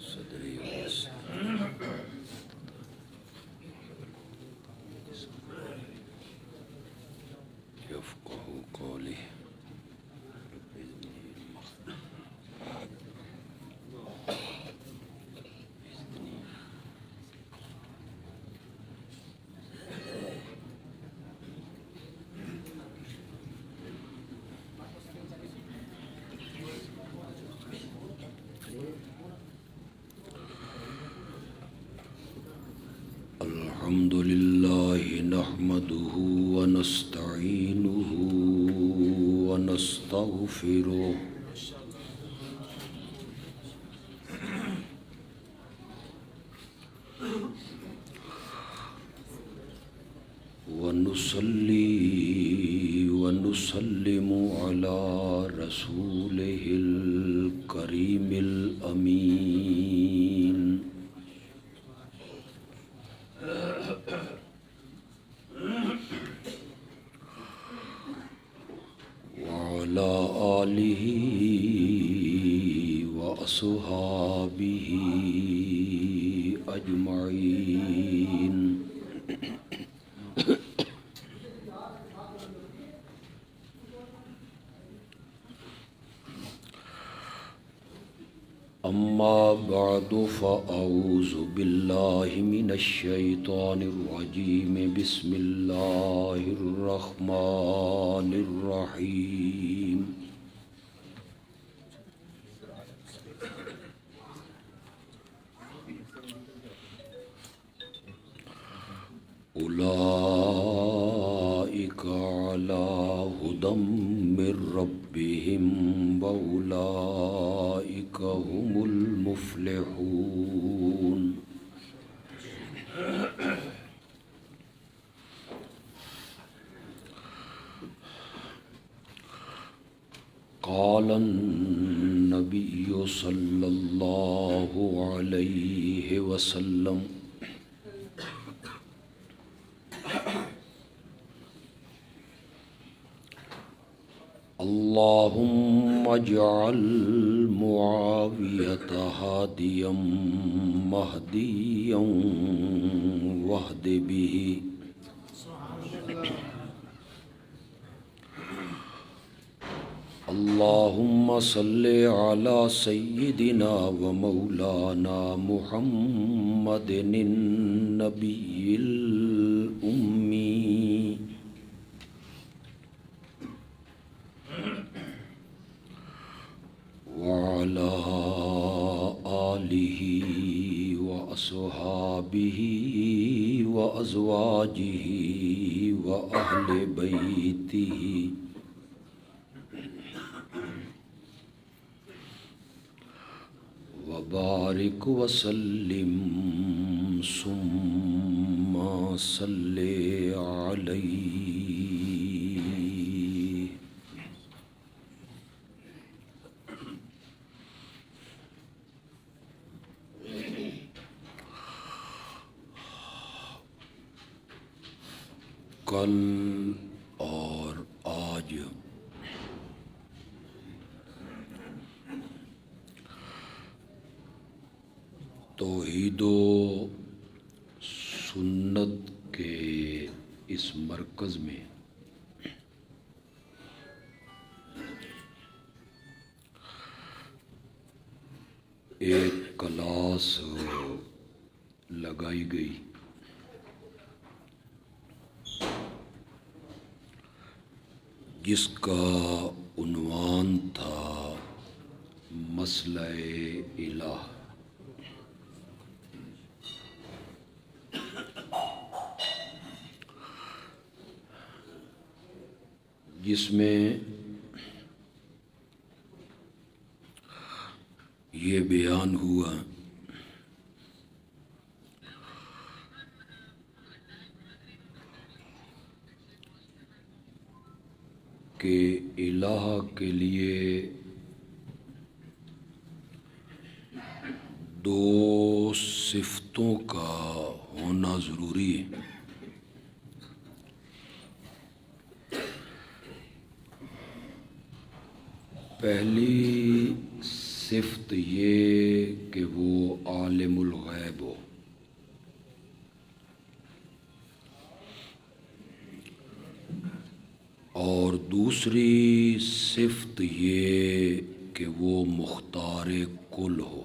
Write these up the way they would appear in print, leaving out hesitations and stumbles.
صدری ویسر يفقهوا قولي الحمد لله نحمده ونستعينه ونستغفره ونصلي ونسلم على رسوله الكريم الأمين وعلى آله وأصحابه أجمعين أما بعد فأعوذ بالله من الشيطان الرجيم بسم الله الرحمن الرحيم أولئك على هدى من ربهم وأولئك هم المفلحون قال النبي صلى الله عليه وسلم اللهم اجعل معاوية هاديا مهديا واهد به اللهم صل على سيدنا ومولانا محمد النبي الأمي وعلى آله وأصحابه وأزواجه وأهل بيته وبارك وسلم ثم صل عليه کل اور آج توحید و سنت کے اس مرکز میں ایک کلاس لگائی گئی جس کا عنوان تھا مسئلہ الہ۔ جس میں یہ بیان ہوا کہ الہ کے لیے دو صفتوں کا ہونا ضروری ہے۔ پہلی صفت یہ کہ وہ عالم الغیب ہو، اور دوسری صفت یہ کہ وہ مختار کل ہو،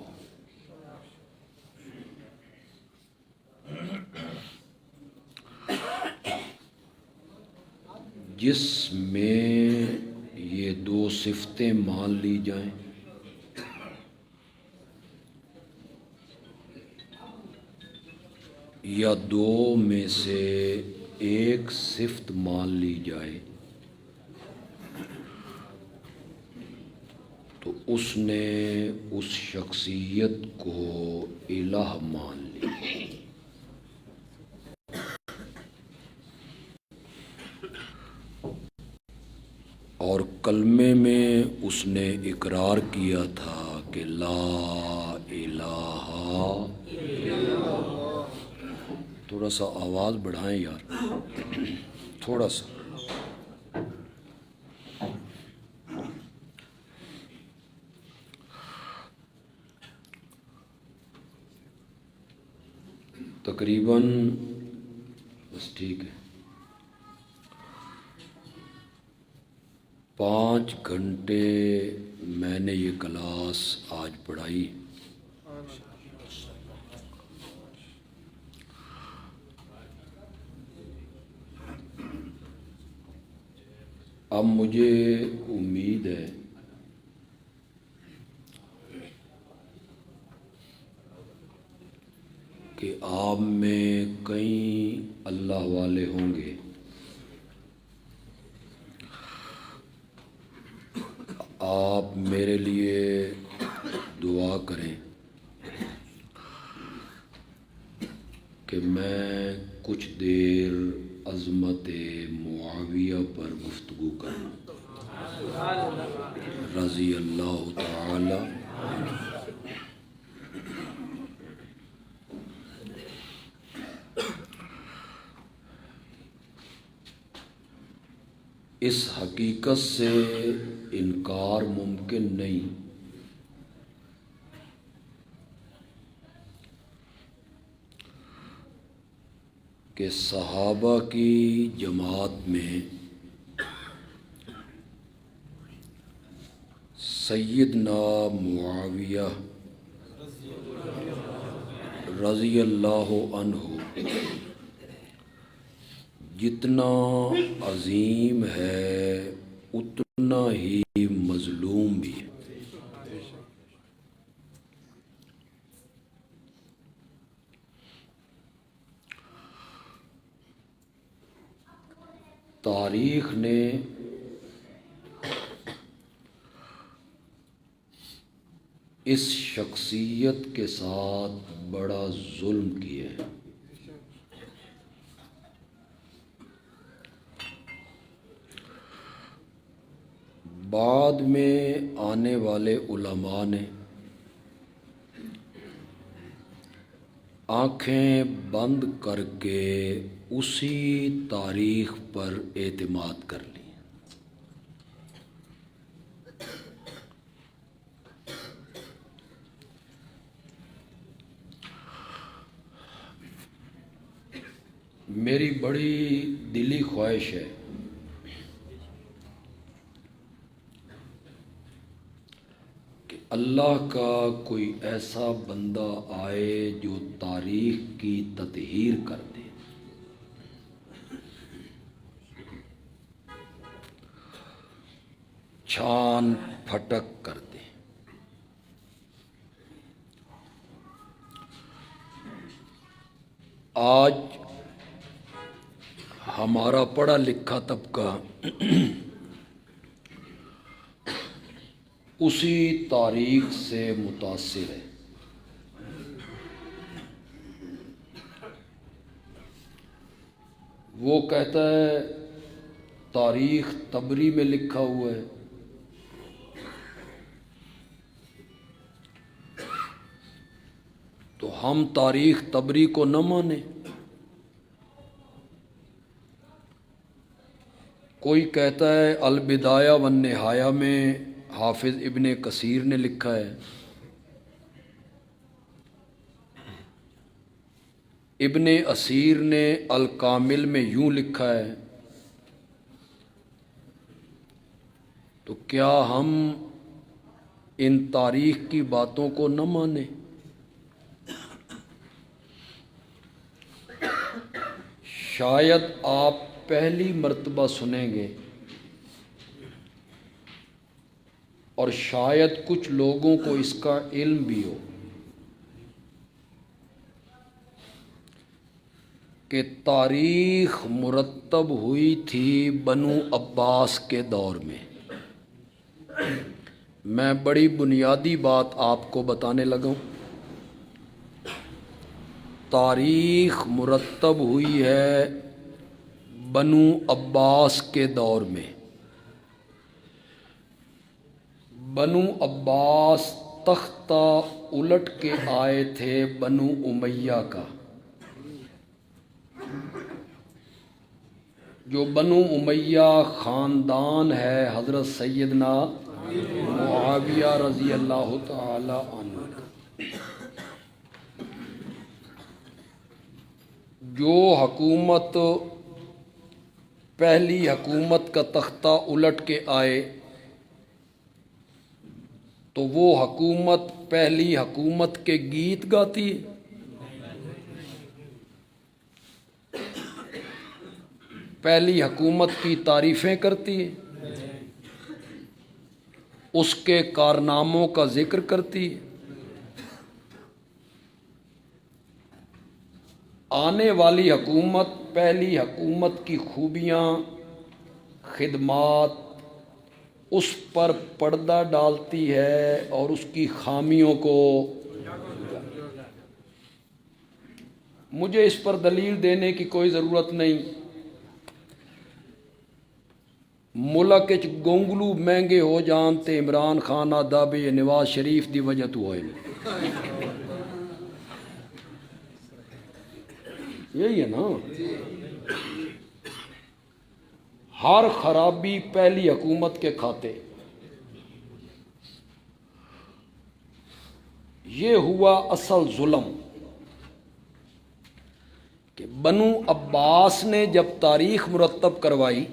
جس میں یہ دو صفتیں مان لی جائیں یا دو میں سے ایک صفت مان لی جائے تو اس نے اس شخصیت کو الہ مان لی۔ اور کلمے میں اس نے اقرار کیا تھا کہ لا الہ، تھوڑا سا آواز بڑھائیں یار، تھوڑا سا۔ تقریباً بس ٹھیک ہے 5 گھنٹے میں نے یہ کلاس آج پڑھائی۔ اب مجھے امید ہے کہ آپ میں کئی اللہ والے ہوں گے، آپ میرے لیے دعا کریں کہ میں کچھ دیر عظمت معاویہ پر گفتگو کروں رضی اللہ تعالی۔ اس حقیقت سے انکار ممکن نہیں کہ صحابہ کی جماعت میں سیدنا معاویہ رضی اللہ عنہ جتنا عظیم ہے اتنا ہی مظلوم بھی ہے۔ تاریخ نے اس شخصیت کے ساتھ بڑا ظلم کیا ہے۔ بعد میں آنے والے علماء نے آنکھیں بند کر کے اسی تاریخ پر اعتماد کر لی۔ میری بڑی دلی خواہش ہے کہ اللہ کا کوئی ایسا بندہ آئے جو تاریخ کی تطہیر کر دے، چھان پھٹک کر دے۔ آج ہمارا پڑھا لکھا طبقہ اسی تاریخ سے متاثر ہے۔ وہ کہتا ہے تاریخ طبری میں لکھا ہوا ہے، تو ہم تاریخ طبری کو نہ مانیں۔ کوئی کہتا ہے البدایہ والنہایہ میں حافظ ابن کثیر نے لکھا ہے ابن اسیر نے الکامل میں یوں لکھا ہے، تو کیا ہم ان تاریخ کی باتوں کو نہ مانیں؟ شاید آپ پہلی مرتبہ سنیں گے اور شاید کچھ لوگوں کو اس کا علم بھی ہو کہ تاریخ مرتب ہوئی تھی بنو عباس کے دور میں۔ میں بڑی بنیادی بات آپ کو بتانے لگا ہوں۔ تاریخ مرتب ہوئی ہے بنو عباس کے دور میں۔ بنو عباس تختہ الٹ کے آئے تھے بنو امیہ کا۔ جو بنو امیہ خاندان ہے حضرت سیدنا معاویہ رضی اللہ تعالی عنہ، جو حکومت پہلی حکومت کا تختہ الٹ کے آئے تو وہ حکومت پہلی حکومت کے گیت گاتی ہے؟ پہلی حکومت کی تعریفیں کرتی ہے؟ اس کے کارناموں کا ذکر کرتی ہے؟ آنے والی حکومت پہلی حکومت کی خوبیاں، خدمات اس پر پردہ ڈالتی ہے اور اس کی خامیوں کو۔ مجھے اس پر دلیل دینے کی کوئی ضرورت نہیں۔ ملک وچ گونگلو مہنگے ہو جان تے عمران خان آدا بھی نواز شریف دی وجہ تو ہوئے نہیں۔ یہی ہے نا، ہر خرابی پہلی حکومت کے کھاتے۔ یہ ہوا اصل ظلم کہ بنو عباس نے جب تاریخ مرتب کروائی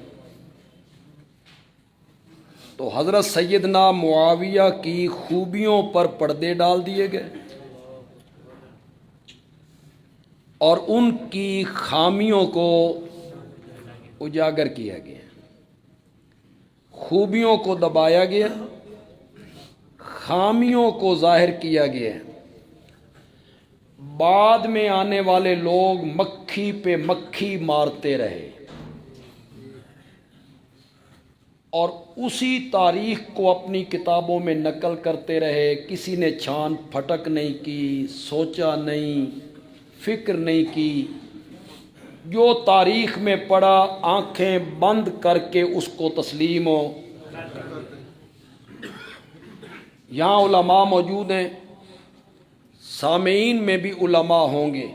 تو حضرت سیدنا معاویہ کی خوبیوں پر پردے ڈال دیے گئے اور ان کی خامیوں کو اجاگر کیا گیا، خوبیوں کو دبایا گیا، خامیوں کو ظاہر کیا گیا۔ بعد میں آنے والے لوگ مکھی پہ مکھی مارتے رہے اور اسی تاریخ کو اپنی کتابوں میں نقل کرتے رہے۔ کسی نے چھان پھٹک نہیں کی، سوچا نہیں، فکر نہیں کی، جو تاریخ میں پڑھا آنکھیں بند کر کے اس کو تسلیم ہو۔ یہاں علماء موجود ہیں، سامعین میں بھی علماء ہوں گے۔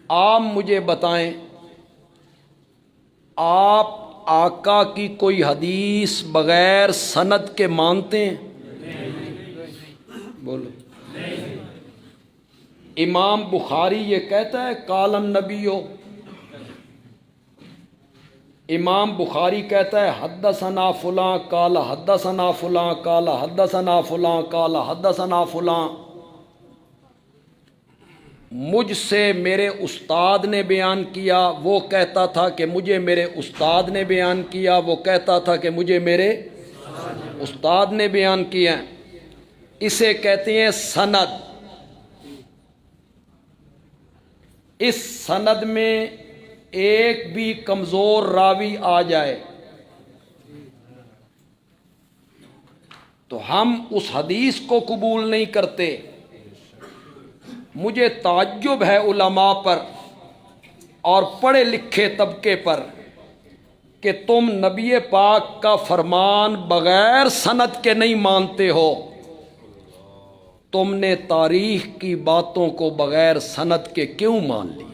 آپ مجھے بتائیں، آپ آقا کی کوئی حدیث بغیر سند کے مانتے ہیں؟ بولو۔ امام بخاری یہ کہتا ہے قال النبی، امام بخاری کہتا ہے حدثنا فلاں قال حدثنا فلاں قال حدثنا فلاں قال حدثنا فلاں، مجھ سے میرے استاد نے بیان کیا، وہ کہتا تھا کہ مجھے میرے استاد نے بیان کیا، وہ کہتا تھا کہ مجھے میرے استاد نے بیان کیا۔ اسے کہتے ہیں سند۔ اس سند میں ایک بھی کمزور راوی آ جائے تو ہم اس حدیث کو قبول نہیں کرتے۔ مجھے تعجب ہے علماء پر اور پڑھے لکھے طبقے پر کہ تم نبی پاک کا فرمان بغیر سند کے نہیں مانتے ہو، تم نے تاریخ کی باتوں کو بغیر سند کے کیوں مان لی؟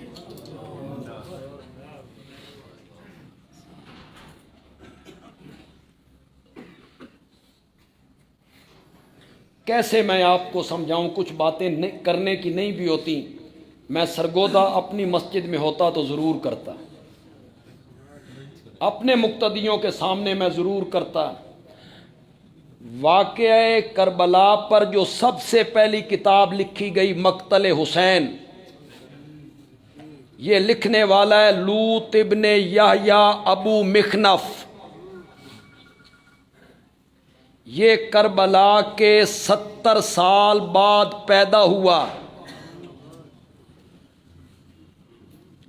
کیسے میں آپ کو سمجھاؤں، کچھ باتیں کرنے کی نہیں بھی ہوتی۔ میں سرگودا اپنی مسجد میں ہوتا تو ضرور کرتا، اپنے مقتدیوں کے سامنے میں ضرور کرتا۔ واقعہ کربلا پر جو سب سے پہلی کتاب لکھی گئی مقتل حسین، یہ لکھنے والا ہے لوط ابن یحییٰ ابو مخنف۔ یہ کربلا کے 70 سال بعد پیدا ہوا،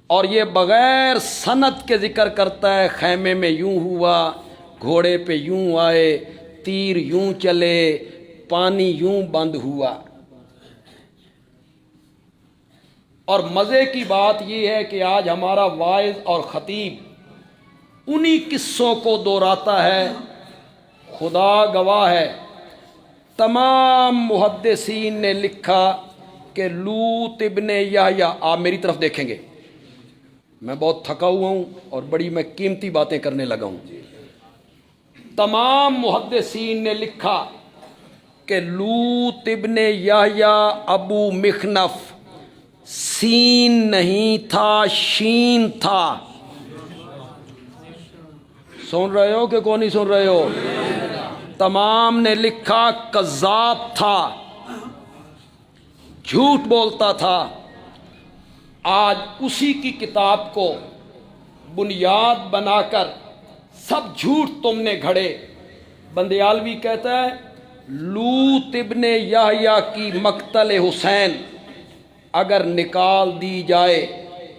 اور یہ بغیر سند کے ذکر کرتا ہے، خیمے میں یوں ہوا، گھوڑے پہ یوں آئے، تیر یوں چلے، پانی یوں بند ہوا۔ اور مزے کی بات یہ ہے کہ آج ہمارا واعظ اور خطیب انہی قصوں کو دہراتا ہے۔ خدا گواہ ہے، تمام محدثین نے لکھا کہ لوط ابن یحییٰ، آپ میری طرف دیکھیں گے، میں بہت تھکا ہوا ہوں اور بڑی میں قیمتی باتیں کرنے لگا ہوں۔ تمام محدثین نے لکھا کہ لوط ابن یحییٰ ابو مخنف سین نہیں تھا، شین تھا۔ سن رہے ہو کہ کون نہیں سن رہے ہو؟ تمام نے لکھا کذاب تھا، جھوٹ بولتا تھا۔ آج اسی کی کتاب کو بنیاد بنا کر سب جھوٹ تم نے گھڑے۔ بندیالوی کہتا ہے لوط ابن یحییٰ کی مقتل حسین اگر نکال دی جائے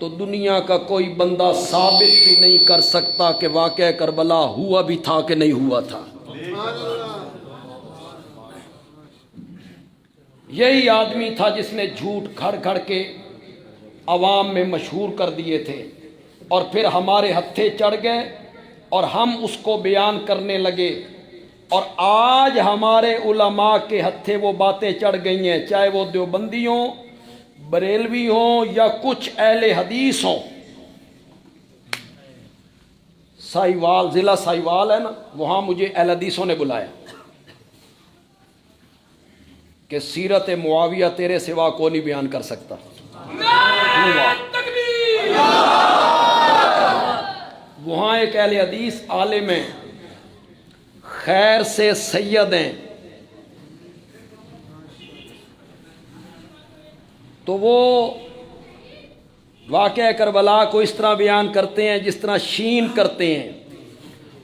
تو دنیا کا کوئی بندہ ثابت بھی نہیں کر سکتا کہ واقعہ کربلا ہوا بھی تھا کہ نہیں ہوا تھا۔ یہی آدمی تھا جس نے جھوٹ گھڑ گھڑ کے عوام میں مشہور کر دیے تھے، اور پھر ہمارے ہتھے چڑھ گئے اور ہم اس کو بیان کرنے لگے، اور آج ہمارے علماء کے ہتھے وہ باتیں چڑھ گئی ہیں، چاہے وہ دیوبندی ہوں، بریلوی ہوں یا کچھ اہل حدیث ہوں۔ ساہیوال، ضلع ساہیوال ہے نا، وہاں مجھے اہل حدیثوں نے بلایا کہ سیرت معاویہ تیرے سوا کو نہیں بیان کر سکتا۔ وہاں ایک اہل حدیث عالم ہیں، خیر سے سید ہیں، تو وہ واقعہ کربلا کو اس طرح بیان کرتے ہیں جس طرح شین کرتے ہیں۔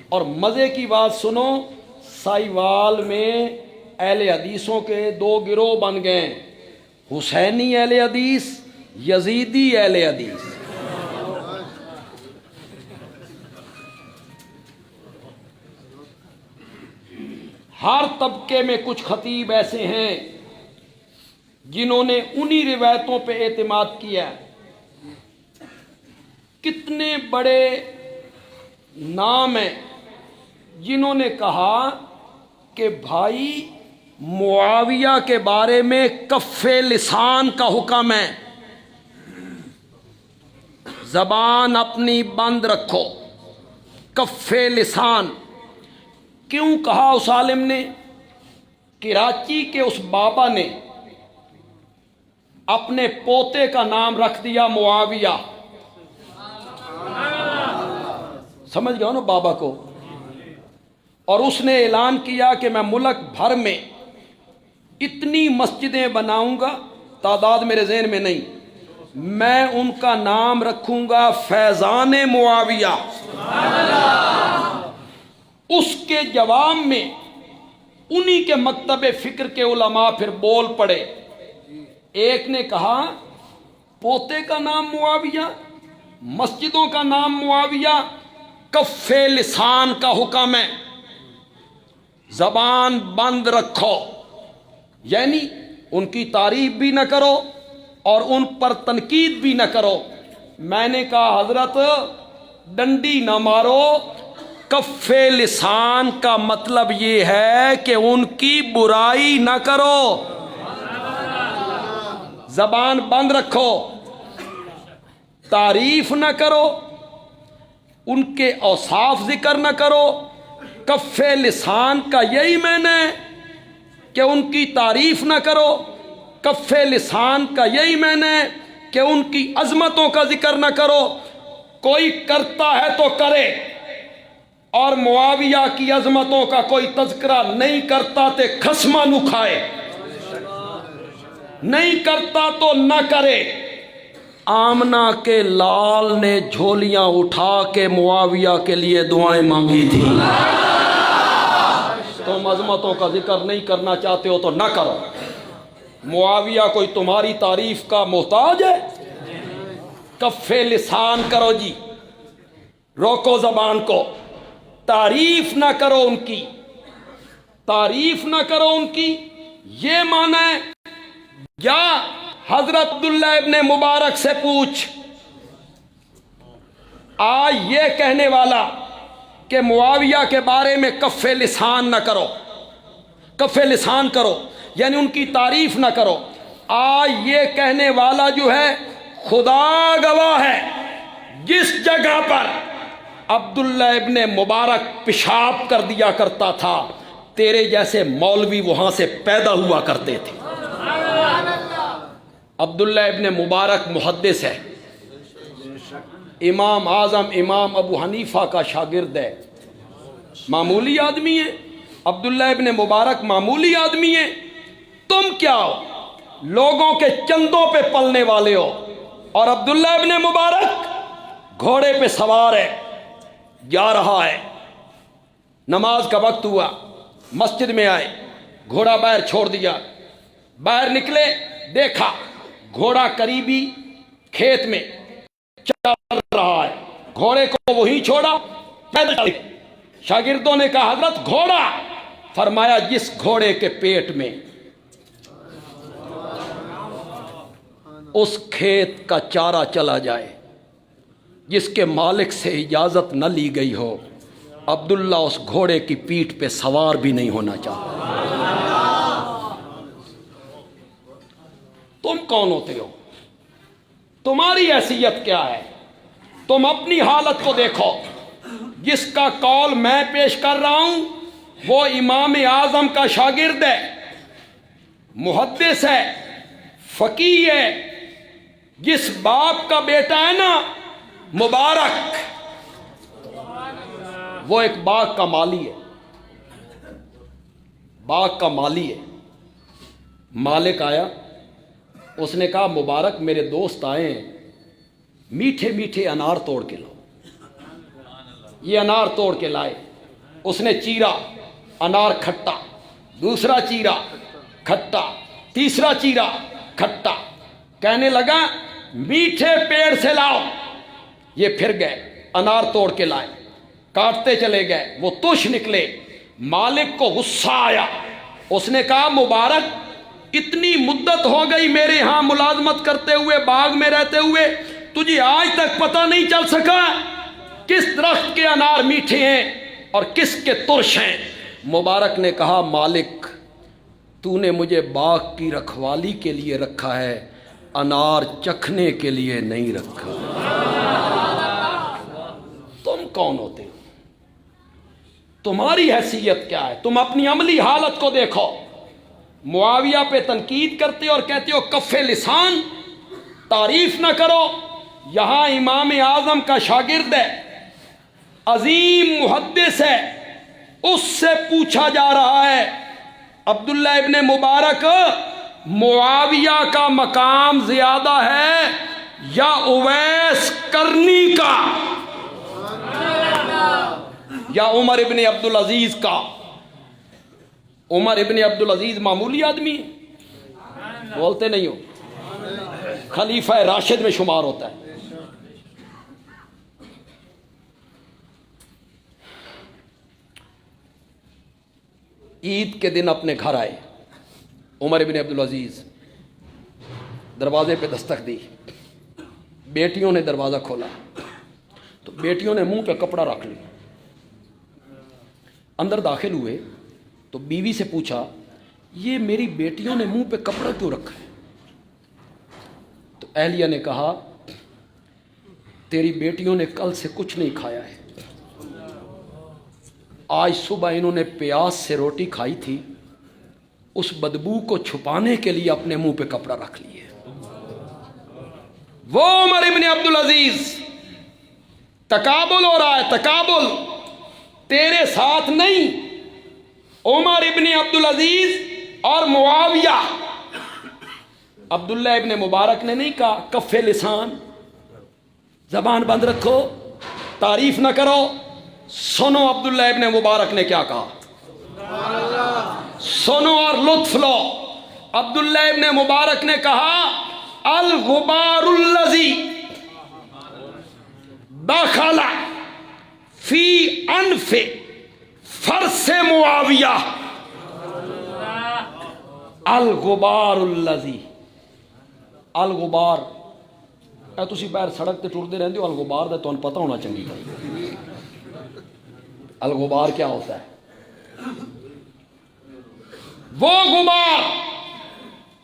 اور مزے کی بات سنو، ساہیوال میں اہل حدیثوں کے 2 گروہ بن گئے، حسینی اہل حدیث، یزیدی اہل حدیث۔ ہر طبقے میں کچھ خطیب ایسے ہیں جنہوں نے انہی روایتوں پہ اعتماد کیا۔ کتنے بڑے نام ہیں جنہوں نے کہا کہ بھائی معاویہ کے بارے میں کف لسان کا حکم ہے، زبان اپنی بند رکھو، کف لسان۔ کیوں کہا اس عالم نے؟ کراچی کے اس بابا نے اپنے پوتے کا نام رکھ دیا معاویہ، سمجھ گئے ہو نا بابا کو، اور اس نے اعلان کیا کہ میں ملک بھر میں اتنی مسجدیں بناؤں گا، تعداد میرے ذہن میں نہیں، میں ان کا نام رکھوں گا فیضان معاویہ۔ اس کے جواب میں انہی کے مکتب فکر کے علماء پھر بول پڑے۔ ایک نے کہا پوتے کا نام معاویہ، مسجدوں کا نام معاویہ، کف لسان کا حکم ہے، زبان بند رکھو، یعنی ان کی تعریف بھی نہ کرو اور ان پر تنقید بھی نہ کرو۔ میں نے کہا حضرت ڈنڈی نہ مارو، کف لسان کا مطلب یہ ہے کہ ان کی برائی نہ کرو، زبان بند رکھو، تعریف نہ کرو، ان کے اوصاف ذکر نہ کرو۔ کف لسان کا یہی معنی ہے کہ ان کی تعریف نہ کرو، کف لسان کا یہی معنی ہے کہ ان کی عظمتوں کا ذکر نہ کرو، کوئی کرتا ہے تو کرے، اور معاویہ کی عظمتوں کا کوئی تذکرہ نہیں کرتا تے خسمہ نو کھائے، نہیں کرتا تو نہ کرے۔ آمنہ کے لال نے جھولیاں اٹھا کے معاویہ کے لیے دعائیں مانگی تھی۔ تم عظمتوں کا ذکر نہیں کرنا چاہتے ہو تو نہ کرو۔ معاویہ کوئی تمہاری تعریف کا محتاج ہے؟ کف لسان کرو جی، روکو زبان کو، تعریف نہ کرو ان کی، تعریف نہ کرو ان کی۔ یہ معنی ہے، یا حضرت عبداللہ ابن مبارک سے پوچھ، آج یہ کہنے والا کہ معاویہ کے بارے میں کف لسان نہ کرو، کف لسان کرو یعنی ان کی تعریف نہ کرو، آج یہ کہنے والا جو ہے خدا گواہ ہے، جس جگہ پر عبداللہ ابن مبارک پیشاب کر دیا کرتا تھا تیرے جیسے مولوی وہاں سے پیدا ہوا کرتے تھے۔ عبداللہ ابن مبارک محدث ہے، امام اعظم امام ابو حنیفہ کا شاگرد ہے، معمولی آدمی ہے۔ عبداللہ ابن مبارک معمولی آدمی ہے، تم کیا ہو؟ لوگوں کے چندوں پہ پلنے والے ہو، اور عبداللہ ابن مبارک گھوڑے پہ سوار ہے، جا رہا ہے، نماز کا وقت ہوا، مسجد میں آئے، گھوڑا باہر چھوڑ دیا، باہر نکلے، دیکھا گھوڑا قریبی کھیت میں چل رہا ہے، گھوڑے کو وہیں چھوڑا، پیدل چل۔ شاگردوں نے کہا حضرت گھوڑا، فرمایا جس گھوڑے کے پیٹ میں اس کھیت کا چارہ چلا جائے، جس کے مالک سے اجازت نہ لی گئی ہو، عبداللہ اس گھوڑے کی پیٹھ پہ سوار بھی نہیں ہونا چاہتا۔ تم کون ہوتے ہو؟ تمہاری حیثیت کیا ہے؟ تم اپنی حالت کو دیکھو۔ جس کا قول میں پیش کر رہا ہوں وہ امام اعظم کا شاگرد ہے، محدث ہے، فقیہ ہے، جس باپ کا بیٹا ہے نا مبارک، وہ ایک باغ کا مالی ہے، باغ کا مالی ہے۔ مالک آیا، اس نے کہا مبارک میرے دوست آئے ہیں، میٹھے میٹھے انار توڑ کے لاؤ۔ یہ انار توڑ کے لائے، اس نے چیرا، انار کھٹا، دوسرا چیرا کھٹا، تیسرا چیرا کھٹا، کہنے لگا میٹھے پیڑ سے لاؤ۔ یہ پھر گئے، انار توڑ کے لائے، کاٹتے چلے گئے، وہ تش نکلے۔ مالک کو غصہ آیا، اس نے کہا مبارک اتنی مدت ہو گئی میرے ہاں ملازمت کرتے ہوئے، باغ میں رہتے ہوئے، تجھے آج تک پتہ نہیں چل سکا کس درخت کے انار میٹھے ہیں اور کس کے ترش ہیں؟ مبارک نے کہا مالک تو نے مجھے باغ کی رکھوالی کے لیے رکھا ہے، انار چکھنے کے لیے نہیں رکھا۔ تم کون ہوتے ہو؟ تمہاری حیثیت کیا ہے؟ تم اپنی عملی حالت کو دیکھو۔ معاویہ پہ تنقید کرتے اور کہتے ہو کف لسان، تعریف نہ کرو۔ یہاں امام اعظم کا شاگرد ہے، عظیم محدث ہے، اس سے پوچھا جا رہا ہے عبداللہ ابن مبارک معاویہ کا مقام زیادہ ہے یا اویس کرنی کا یا عمر ابن عبدالعزیز کا؟ عمر ابن عبدالعزیز معمولی آدمی ہے، بولتے نہیں ہو، خلیفہ راشد میں شمار ہوتا ہے۔ عید کے دن اپنے گھر آئے عمر ابن عبدالعزیز، دروازے پہ دستک دی، بیٹیوں نے دروازہ کھولا تو بیٹیوں نے منہ پہ کپڑا رکھ لیا، اندر داخل ہوئے تو بیوی سے پوچھا یہ میری بیٹیوں نے منہ پہ کپڑا کیوں رکھا ہے؟ تو اہلیہ نے کہا تیری بیٹیوں نے کل سے کچھ نہیں کھایا ہے، آج صبح انہوں نے پیاز سے روٹی کھائی تھی، اس بدبو کو چھپانے کے لیے اپنے منہ پہ کپڑا رکھ لیے۔ وہ عمر ابن عبدالعزیز، تقابل ہو رہا ہے، تقابل تیرے ساتھ نہیں، عمر ابن عبدالعزیز اور معاویہ۔ عبداللہ ابن مبارک نے نہیں کہا کف لسان، زبان بند رکھو، تعریف نہ کرو۔ سنو عبداللہ ابن مبارک نے کیا کہا، سنو اور لطف لو۔ عبداللہ ابن مبارک نے کہا الغبار الذی دخل فی انف فرس معاویہ، الغبار الذی، الغبار اے تسی باہر سڑک تے ٹردے رہندے ہو، الغبار دا تمہیں پتہ ہونا چنگی طرح۔ الغبار کیا ہوتا ہے؟ وہ غبار،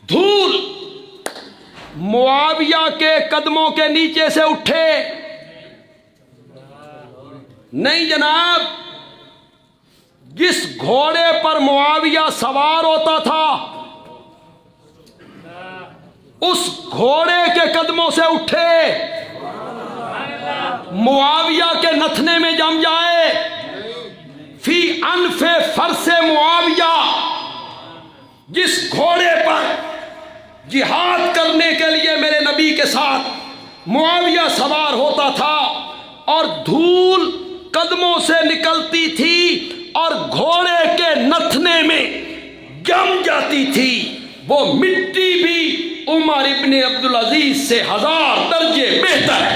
دھول معاویہ کے قدموں کے نیچے سے اٹھے نہیں جناب، جس گھوڑے پر معاویہ سوار ہوتا تھا اس گھوڑے کے قدموں سے اٹھے، معاویہ کے نتھنے میں جم جائے۔ فی انف فرس معاویہ، جس گھوڑے پر جہاد کرنے کے لیے میرے نبی کے ساتھ معاویہ سوار ہوتا تھا، اور دھول قدموں سے نکلتی تھی اور گھوڑے کے نتھنے میں جم جاتی تھی، وہ مٹی بھی عمر ابن عبدالعزیز سے 1000 درجے بہتر ہے۔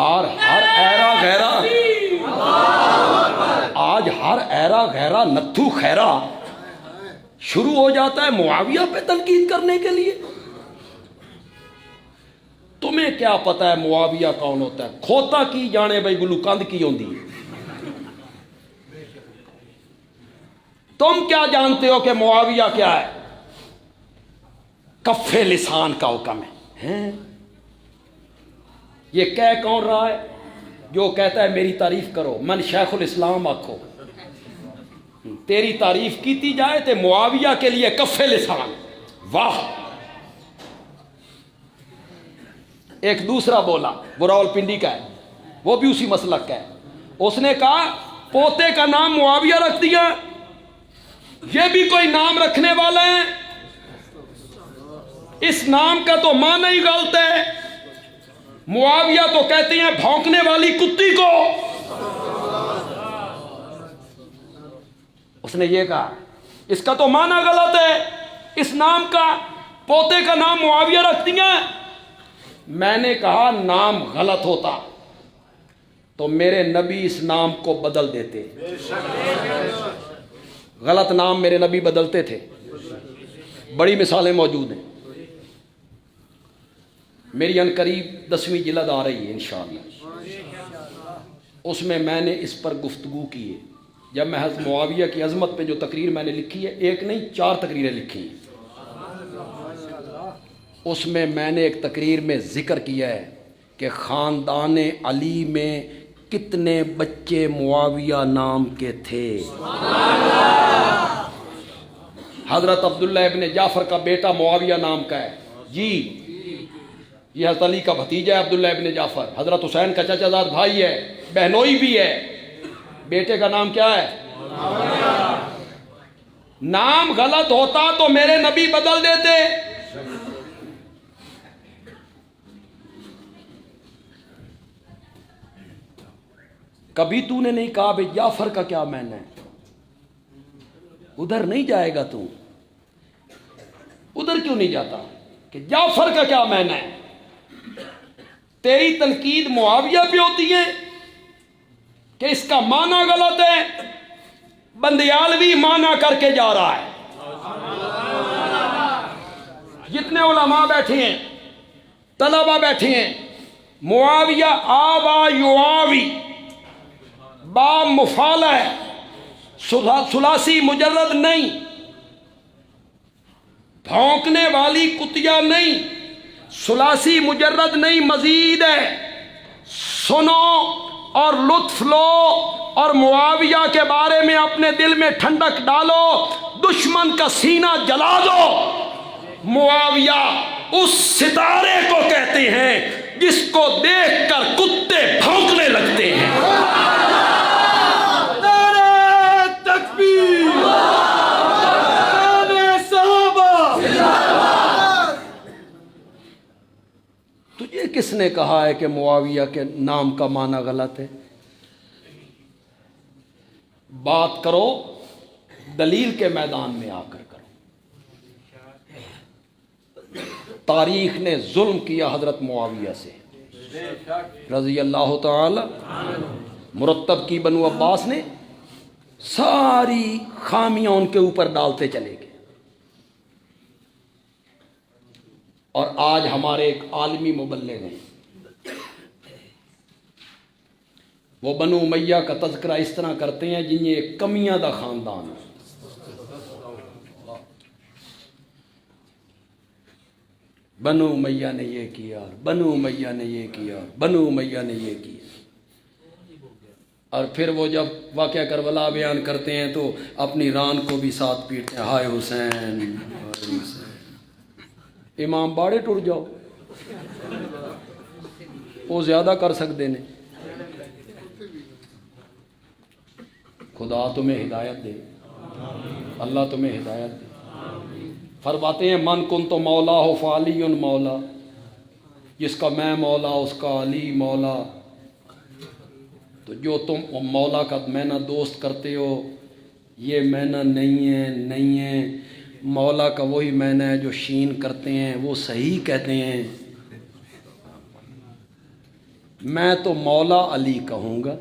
اور ہر ایرا غیرہ، آج ہر ایرا غیرہ نتھو خیرہ شروع ہو جاتا ہے معاویہ پہ تنقید کرنے کے لیے۔ تمہیں کیا پتہ ہے معاویہ کون ہوتا ہے؟ کھوتا کی جانے بھائی گلو کند کی ہوندی ہے۔ تم کیا جانتے ہو کہ معاویہ کیا ہے؟ کف لسان کا حکم ہے۔ یہ کہہ کون رہا ہے؟ جو کہتا ہے میری تعریف کرو، من شیخ الاسلام آکھو، تیری تعریف کیتی جائے تے معاویہ کے لیے کف لسان، واہ۔ ایک دوسرا بولا، وہ راولپنڈی کا ہے، وہ بھی اسی مسلک کا ہے، اس نے کہا پوتے کا نام معاویہ رکھ دیا، یہ بھی کوئی نام رکھنے والا ہے، اس نام کا تو معنی ہی غلط ہے۔ معاویہ تو کہتے ہیں بھونکنے والی کتی کو۔ اس نے یہ کہا اس کا تو معنی غلط ہے، اس نام کا، پوتے کا نام معاویہ رکھ دیا۔ میں نے کہا نام غلط ہوتا تو میرے نبی اس نام کو بدل دیتے۔ غلط نام میرے نبی بدلتے تھے، بڑی مثالیں موجود ہیں۔ میری ان قریب 10ویں جلد آ رہی ہے انشاءاللہ، اس میں نے اس پر گفتگو کی ہے۔ جب میں حضرت معاویہ کی عظمت پہ جو تقریر میں نے لکھی ہے، ایک نہیں 4 تقریریں لکھی ہیں، اس میں نے ایک تقریر میں ذکر کیا ہے کہ خاندان علی میں کتنے بچے معاویہ نام کے تھے۔ حضرت عبداللہ ابن جعفر کا بیٹا معاویہ نام کا ہے، جی یہ حضرت علی کا بھتیجا ہے عبداللہ ابن جعفر، حضرت حسین کا چچا زاد بھائی ہے، بہنوئی بھی ہے۔ بیٹے کا نام کیا ہے؟ نام غلط ہوتا تو میرے نبی بدل دیتے۔ کبھی تو نے نہیں کہا بھئی جعفر کا کیا معنی ہے؟ ادھر نہیں جائے گا تو، ادھر کیوں نہیں جاتا کہ جعفر کا کیا معنی ہے؟ تیری تنقید معاویہ پہ ہوتی ہے کہ اس کا معنی غلط ہے، بندیالوی معنی کر کے جا رہا ہے۔ جتنے علماء بیٹھے ہیں، طلبہ بیٹھے ہیں، معاویہ آبا یعاوی، با مفعلہ ہے، ثلاثی مجرد نہیں، بھونکنے والی کتیا نہیں، ثلاثی مجرد نہیں، مزید ہے۔ سنو اور لطف لو، اور معاویہ کے بارے میں اپنے دل میں ٹھنڈک ڈالو، دشمن کا سینہ جلا دو۔ معاویہ اس ستارے کو کہتے ہیں جس کو دیکھ کر کتے بھونکنے لگتے ہیں۔ نعرہ تکبیر، نعرہ صحابہ۔ تجھے کس نے کہا ہے کہ معاویہ کے نام کا معنی غلط ہے؟ بات کرو دلیل کے میدان میں آ کر کرو۔ تاریخ نے ظلم کیا حضرت معاویہ سے رضی اللہ تعالی، مرتب کی بنو عباس نے، ساری خامیاں ان کے اوپر ڈالتے چلے گئے۔ اور آج ہمارے ایک عالمی مبلغ ہیں، وہ بنو امیہ کا تذکرہ اس طرح کرتے ہیں جن یہ کمیاں دا خاندان ہے۔ بنو امیہ نے یہ کیا، بنو امیہ نے یہ کیا، بنو امیہ نے یہ کیا۔ اور پھر وہ جب واقعہ کربلا بیان کرتے ہیں تو اپنی ران کو بھی ساتھ پیٹتے ہیں، ہائے حسین ہائے حسین۔ امام باڑے ٹر جاؤ، وہ زیادہ کر سکتے ہیں۔ خدا تمہیں ہدایت دے، اللہ تمہیں ہدایت دے۔ فرماتے ہیں من کن تو مولا ہو فعلی مولا، جس کا میں مولا اس کا علی مولا۔ تو جو تم مولا کا مینا دوست کرتے ہو یہ مینا نہیں ہے، مولا کا وہی مینا ہے جو شین کرتے ہیں، وہ صحیح کہتے ہیں۔ میں تو مولا علی کہوں گا،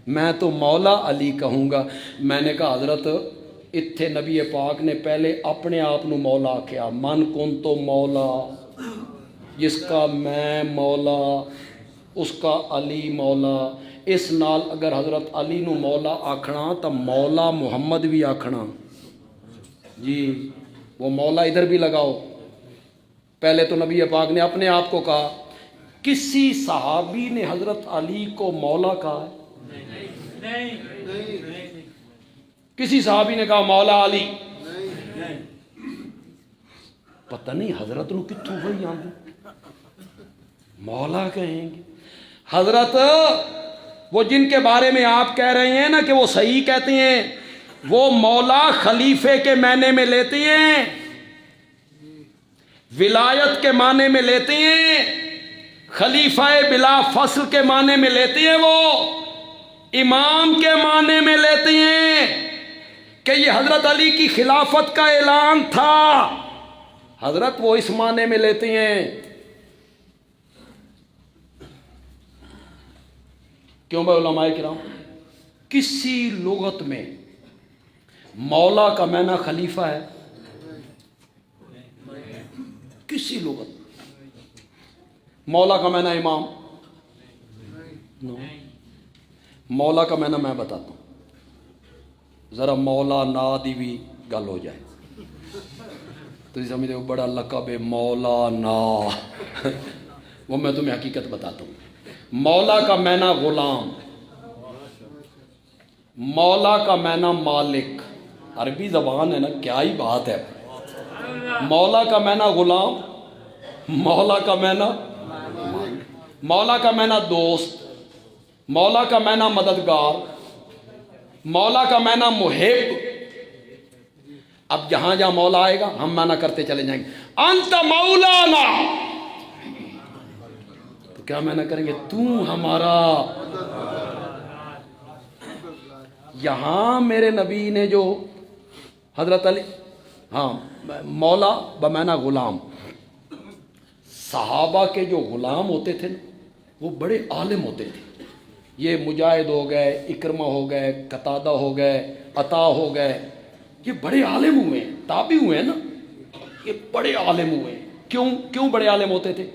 میں تو مولا علی کہوں گا۔ میں نے کہا حضرت اتھے نبی پاک نے پہلے اپنے آپ نو مولا کیا، من کن تو مولا، جس کا میں مولا اس کا علی مولا۔ اس نال اگر حضرت علی نو مولا آکھنا تو مولا محمد بھی آکھنا جی، وہ مولا ادھر بھی لگاؤ۔ پہلے تو نبی پاک نے اپنے آپ کو کہا، کسی صحابی نے حضرت علی کو مولا کہا ہے؟ کسی صحابی نے کہا مولا علی؟ پتہ نہیں حضرت نو کتھوں ہوئی آندی مولا کہیں گے۔ حضرت وہ جن کے بارے میں آپ کہہ رہے ہیں نا کہ وہ صحیح کہتے ہیں، وہ مولا خلیفے کے معنی میں لیتے ہیں، ولایت کے معنی میں لیتے ہیں، خلیفہ بلا فصل کے معنی میں لیتے ہیں، وہ امام کے معنی میں لیتے ہیں کہ یہ حضرت علی کی خلافت کا اعلان تھا۔ حضرت وہ اس معنی میں لیتے ہیں۔ کیوں بھائی علماء کرام؟ کسی لغت میں مولا کا معنی خلیفہ ہے؟ کسی لغت مولا کا معنی امام؟ مولا کا معنی میں بتاتا ہوں، ذرا مولا نا دی بھی گل ہو جائے تو سمجھتے ہو بڑا لقب ہے مولا نا وہ میں تمہیں حقیقت بتاتا ہوں۔ مولا کا معنی غلام، مولا کا معنی مالک، عربی زبان ہے نا، کیا ہی بات ہے۔ مولا کا معنی غلام، مولا کا معنی مولا کا معنی دوست، مولا کا معنی مددگار، مولا کا معنی محب۔ اب جہاں جہاں مولا آئے گا ہم معنی کرتے چلے جائیں گے، انت مولانا، تو کیا معنی کریں گے؟ تو ہمارا۔ یہاں میرے نبی نے جو حضرت علی، ہاں مولا بمعنی غلام، صحابہ کے جو غلام ہوتے تھے نا وہ بڑے عالم ہوتے تھے۔ یہ مجاہد ہو گئے، اکرمہ ہو گئے، قتادہ ہو گئے، عطا ہو گئے، یہ بڑے عالم ہوئے ہیں، تابعی ہوئے ہیں نا، یہ بڑے عالم ہوئے ہیں۔ کیوں بڑے عالم ہوتے تھے؟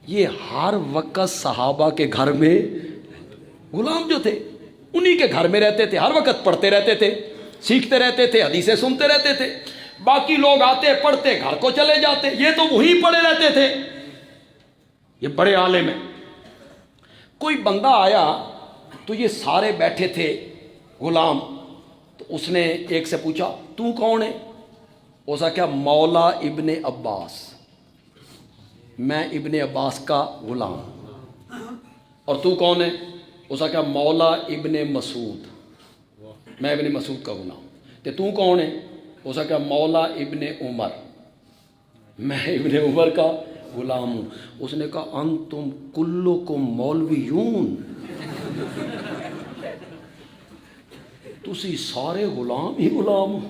یہ ہر وقت صحابہ کے گھر میں غلام جو تھے انہی کے گھر میں رہتے تھے، ہر وقت پڑھتے رہتے تھے، سیکھتے رہتے تھے، حدیثیں سنتے رہتے تھے۔ باقی لوگ آتے پڑھتے گھر کو چلے جاتے، یہ تو وہی پڑھے رہتے تھے۔ یہ بڑے عالم ہیں۔ کوئی بندہ آیا تو یہ سارے بیٹھے تھے غلام، تو اس نے ایک سے پوچھا تو کون ہے؟ اسا کیا مولا ابن عباس، میں ابن عباس کا غلام۔ اور تو کون ہے؟ اسا کیا مولا ابن مسعود، میں ابن مسعود کا غلام۔ تے تو کون ہے؟ اسا کیا مولا ابن عمر، میں ابن عمر کا غلام ہوں۔ اس نے کہا انتم کلکم مولویون، تسی سارے غلام ہی غلام ہو،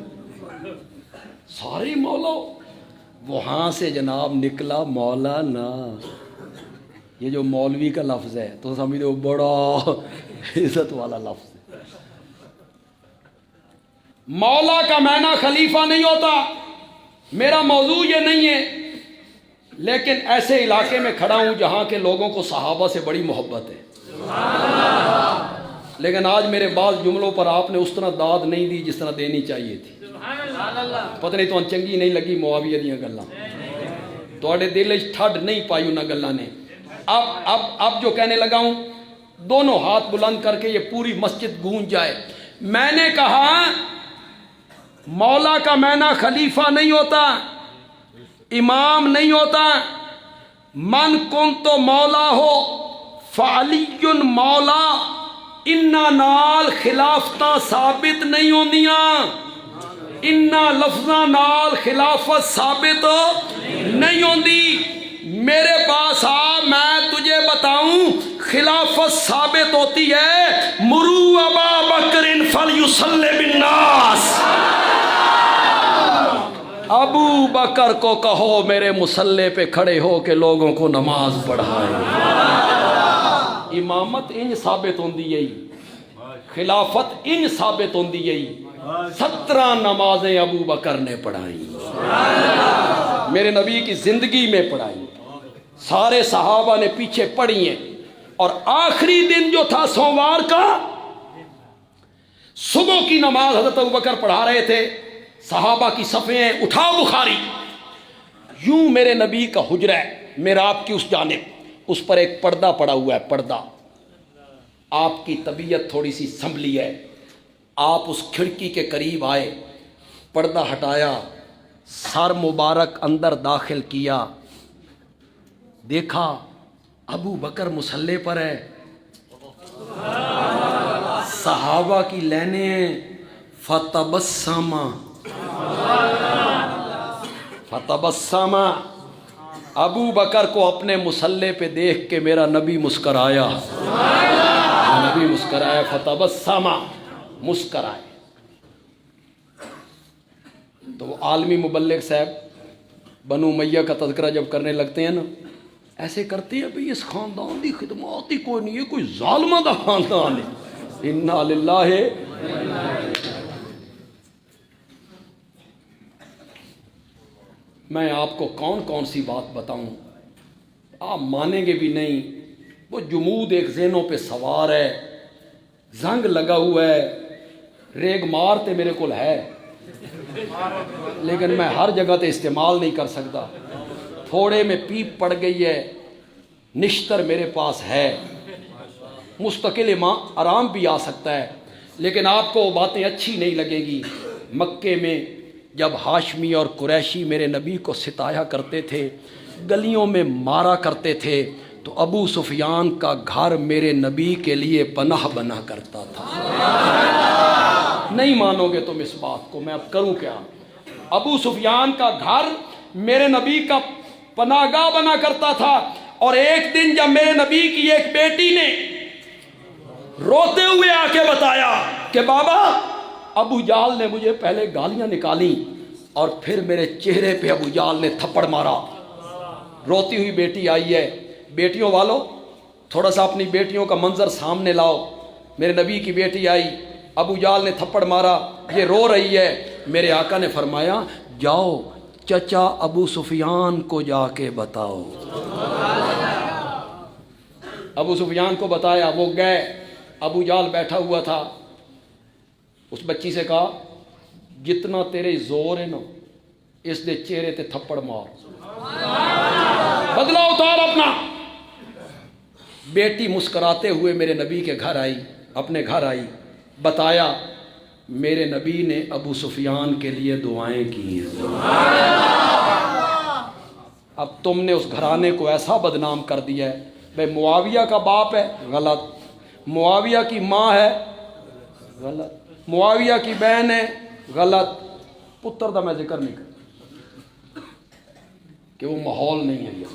سارے مولا ہو۔ وہاں سے جناب نکلا مولانا، یہ جو مولوی کا لفظ ہے تو سمجھ لو بڑا عزت والا لفظ ہے۔ مولا کا معنی خلیفہ نہیں ہوتا، میرا موضوع یہ نہیں ہے، لیکن ایسے علاقے میں کھڑا ہوں جہاں کے لوگوں کو صحابہ سے بڑی محبت ہے، لیکن آج میرے بعض جملوں پر آپ نے اس طرح داد نہیں دی جس طرح دینی چاہیے تھی۔ پتہ نہیں تو چنگی نہیں لگی معاویہ دیاں گلاں، تواڈے دل وچ ٹھڈ نہیں پائی انہاں گلاں نے۔ اب جو کہنے لگا ہوں، دونوں ہاتھ بلند کر کے یہ پوری مسجد گونج جائے۔ میں نے کہا مولا کا معنی خلیفہ نہیں ہوتا، امام نہیں ہوتا، من کن تو مولا ہو فعلی مولا، انہاں نال خلافتاں ثابت نہیں ہوندیاں، انہاں لفظاں نال خلافت ثابت نہیں ہوندی۔ میرے پاس آ، میں تجھے بتاؤں خلافت ثابت ہوتی ہے مرو ابا بکر فلیصلی بالناس، ابو بکر کو کہو میرے مصلی پہ کھڑے ہو کے لوگوں کو نماز پڑھائے۔ امامت انج ثابت ہوندی ہے، خلافت انج ثابت ہوندی ہے۔ 17 نمازیں ابو بکر نے پڑھائیں، میرے نبی کی زندگی میں پڑھائی، سارے صحابہ نے پیچھے پڑھی ہیں۔ اور آخری دن جو تھا سوموار کا، صبح کی نماز حضرت ابو بکر پڑھا رہے تھے، صحابہ کی صفیں اٹھاؤ بخاری، یوں میرے نبی کا حجرہ ہے محراب کی اس جانب، اس پر ایک پردہ پڑا ہوا ہے، پردہ۔ آپ کی طبیعت تھوڑی سی سنبھلی ہے، آپ اس کھڑکی کے قریب آئے، پردہ ہٹایا، سر مبارک اندر داخل کیا، دیکھا ابو بکر مصلی پر ہے، صحابہ کی لینیں ہیں، فتبسم ابو بکر کو اپنے مصلی پہ دیکھ کے میرا نبی مسکرایا، نبی مسکرایا، فتبسم، مسکرائے۔ تو وہ عالمی مبلغ صاحب بنو امیہ کا تذکرہ جب کرنے لگتے ہیں نا، ایسے کرتے ہیں بھئی اس خاندان دی خدمات ہی کوئی نہیں ہے، کوئی ظالمہ دا خاندان ہے، انا للہ۔ میں آپ کو کون کون سی بات بتاؤں، آپ مانیں گے بھی نہیں۔ وہ جمود ایک ذہنوں پہ سوار ہے، زنگ لگا ہوا ہے، ریگ مار تے میرے کول ہے، لیکن میں ہر جگہ تے استعمال نہیں کر سکتا۔ تھوڑے میں پیپ پڑ گئی ہے، نشتر میرے پاس ہے، مستقل آرام بھی آ سکتا ہے، لیکن آپ کو وہ باتیں اچھی نہیں لگے گی۔ مکے میں جب ہاشمی اور قریشی میرے نبی کو ستایا کرتے تھے، گلیوں میں مارا کرتے تھے، تو ابو سفیان کا گھر میرے نبی کے لیے پناہ بنا کرتا تھا۔ نہیں مانو گے تم اس بات کو، میں اب کروں کیا؟ ابو سفیان کا گھر میرے نبی کا پناہ گاہ بنا کرتا تھا۔ اور ایک دن جب میرے نبی کی ایک بیٹی نے روتے ہوئے آ کے بتایا کہ بابا ابو جہل نے مجھے پہلے گالیاں نکالی اور پھر میرے چہرے پہ ابو جہل نے تھپڑ مارا۔ روتی ہوئی بیٹی آئی ہے، بیٹیوں والو تھوڑا سا اپنی بیٹیوں کا منظر سامنے لاؤ۔ میرے نبی کی بیٹی آئی، ابو جہل نے تھپڑ مارا، یہ رو رہی ہے۔ میرے آقا نے فرمایا جاؤ چچا ابو سفیان کو جا کے بتاؤ۔ ابو سفیان کو بتایا، وہ گئے، ابو جہل بیٹھا ہوا تھا۔ اس بچی سے کہا جتنا تیرے زور ہے نا اس دے چہرے تے تھپڑ مار، بدلہ اتار اپنا۔ بیٹی مسکراتے ہوئے میرے نبی کے گھر آئی، اپنے گھر آئی, بتایا میرے نبی نے ابو سفیان کے لیے دعائیں کی ہیں. اب تم نے اس گھرانے کو ایسا بدنام کر دیا ہے, بھائی معاویہ کا باپ ہے, غلط. معاویہ کی ماں ہے, غلط. معاویہ کی بہن ہے, غلط. پتر دا میں ذکر نہیں کرتا کہ وہ ماحول نہیں ہے یہ.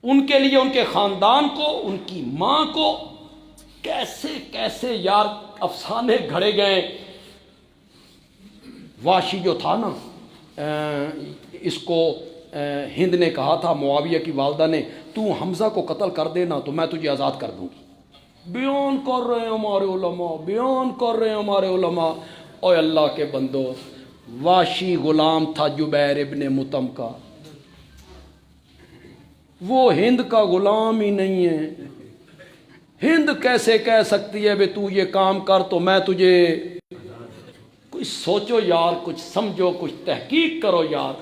ان کے لیے ان کے خاندان کو, ان کی ماں کو کیسے کیسے یار افسانے گھڑے گئے. واشی جو تھا نا, اس کو ہند نے کہا تھا معاویہ کی والدہ نے, تو حمزہ کو قتل کر دینا تو میں تجھے آزاد کر دوں گی. بیان کر رہے ہیں ہمارے علماء, بیان کر رہے ہیں ہمارے علماء. اوے اللہ کے بندو, واشی غلام تھا جبیر ابن مطعم کا, وہ ہند کا غلام ہی نہیں ہے. ہند کیسے کہہ سکتی ہے بے تو یہ کام کر تو میں تجھے. کچھ سوچو یار, کچھ سمجھو, کچھ تحقیق کرو یار.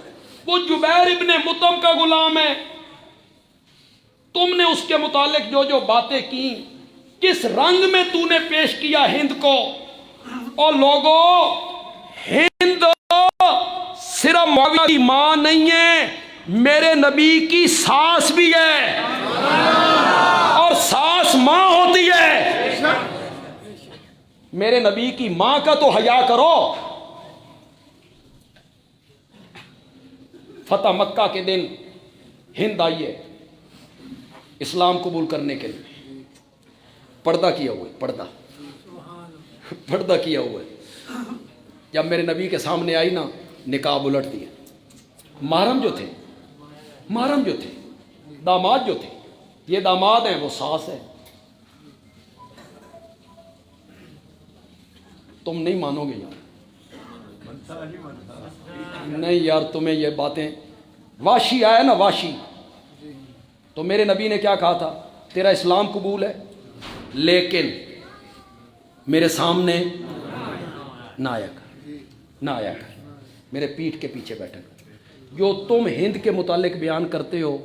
وہ جبیر ابن مطعم کا غلام ہے, تم نے اس کے متعلق جو جو باتیں کی, کس رنگ میں تو نے پیش کیا ہند کو. اور لوگوں, ہند صرف معاویہ کی ماں نہیں ہے, میرے نبی کی ساس بھی ہے, اور ساس ماں ہوتی ہے. میرے نبی کی ماں کا تو حیا کرو. فتح مکہ کے دن ہند آئی ہے اسلام قبول کرنے کے لیے. پردہ کیا ہوا ہے, پردہ کیا ہوا ہے. جب میرے نبی کے سامنے آئی نا, نقاب الٹ دیا. محرم جو تھے, داماد جو تھے, یہ داماد ہیں, وہ ساس ہے. تم نہیں مانو گے یار, نہیں یار, تمہیں یہ باتیں. واشی آیا نا, واشی, تو میرے نبی نے کیا کہا تھا, تیرا اسلام قبول ہے لیکن میرے سامنے نہ آیا کر, میرے پیٹھ کے پیچھے بیٹھا کر. جو تم ہند کے متعلق بیان کرتے ہو,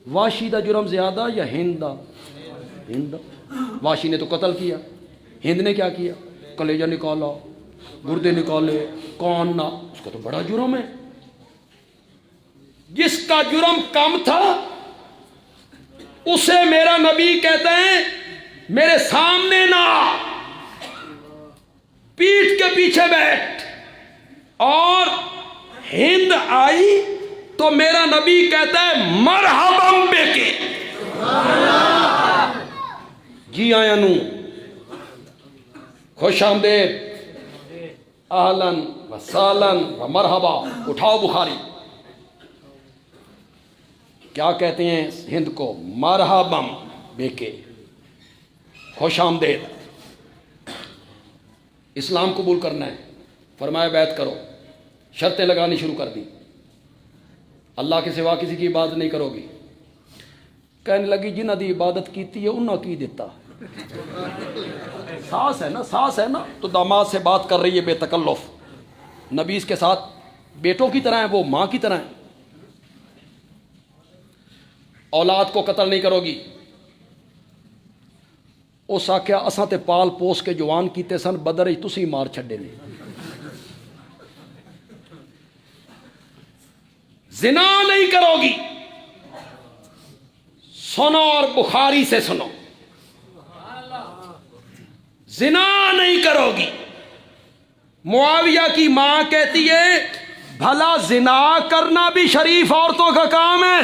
واشی دا جرم زیادہ یا ہند دا؟ ہند. واشی نے تو قتل کیا, ہند نے کیا کیا, کلیجہ نکالا, گردے نکالے, کون نہ. اس کا تو بڑا جرم ہے. جس کا جرم کم تھا اسے میرا نبی کہتے ہیں میرے سامنے نہ, پیٹھ کے پیچھے بیٹھ. اور ہند آئی تو میرا نبی کہتا ہے مرحبا بے, جی آیا نو, خوش آمدید, اہلن و سالن و مرحبا. اٹھاؤ بخاری, کیا کہتے ہیں ہند کو, مرحبا بے کے, خوش آمدید. اسلام قبول کرنا ہے, فرمایا بیعت کرو. شرطیں لگانی شروع کر دی, اللہ کے سوا کسی کی عبادت نہیں کرو گی. کہنے لگی جنہ دی عبادت کیتی ہے انہاں کی دیتا. ساس ہے نا, تو داماد سے بات کر رہی ہے بے تکلف. نبی اس کے ساتھ بیٹوں کی طرح ہیں, وہ ماں کی طرح ہیں. اولاد کو قتل نہیں کرو گی. اس آخیا اساں تے پال پوس کے جوان کیتے سن, بدر تسی مار چھڈے نے. زنا نہیں کرو گی. سنو اور بخاری سے سنو, زنا نہیں کرو گی. معاویہ کی ماں کہتی ہے بھلا زنا کرنا بھی شریف عورتوں کا کام ہے؟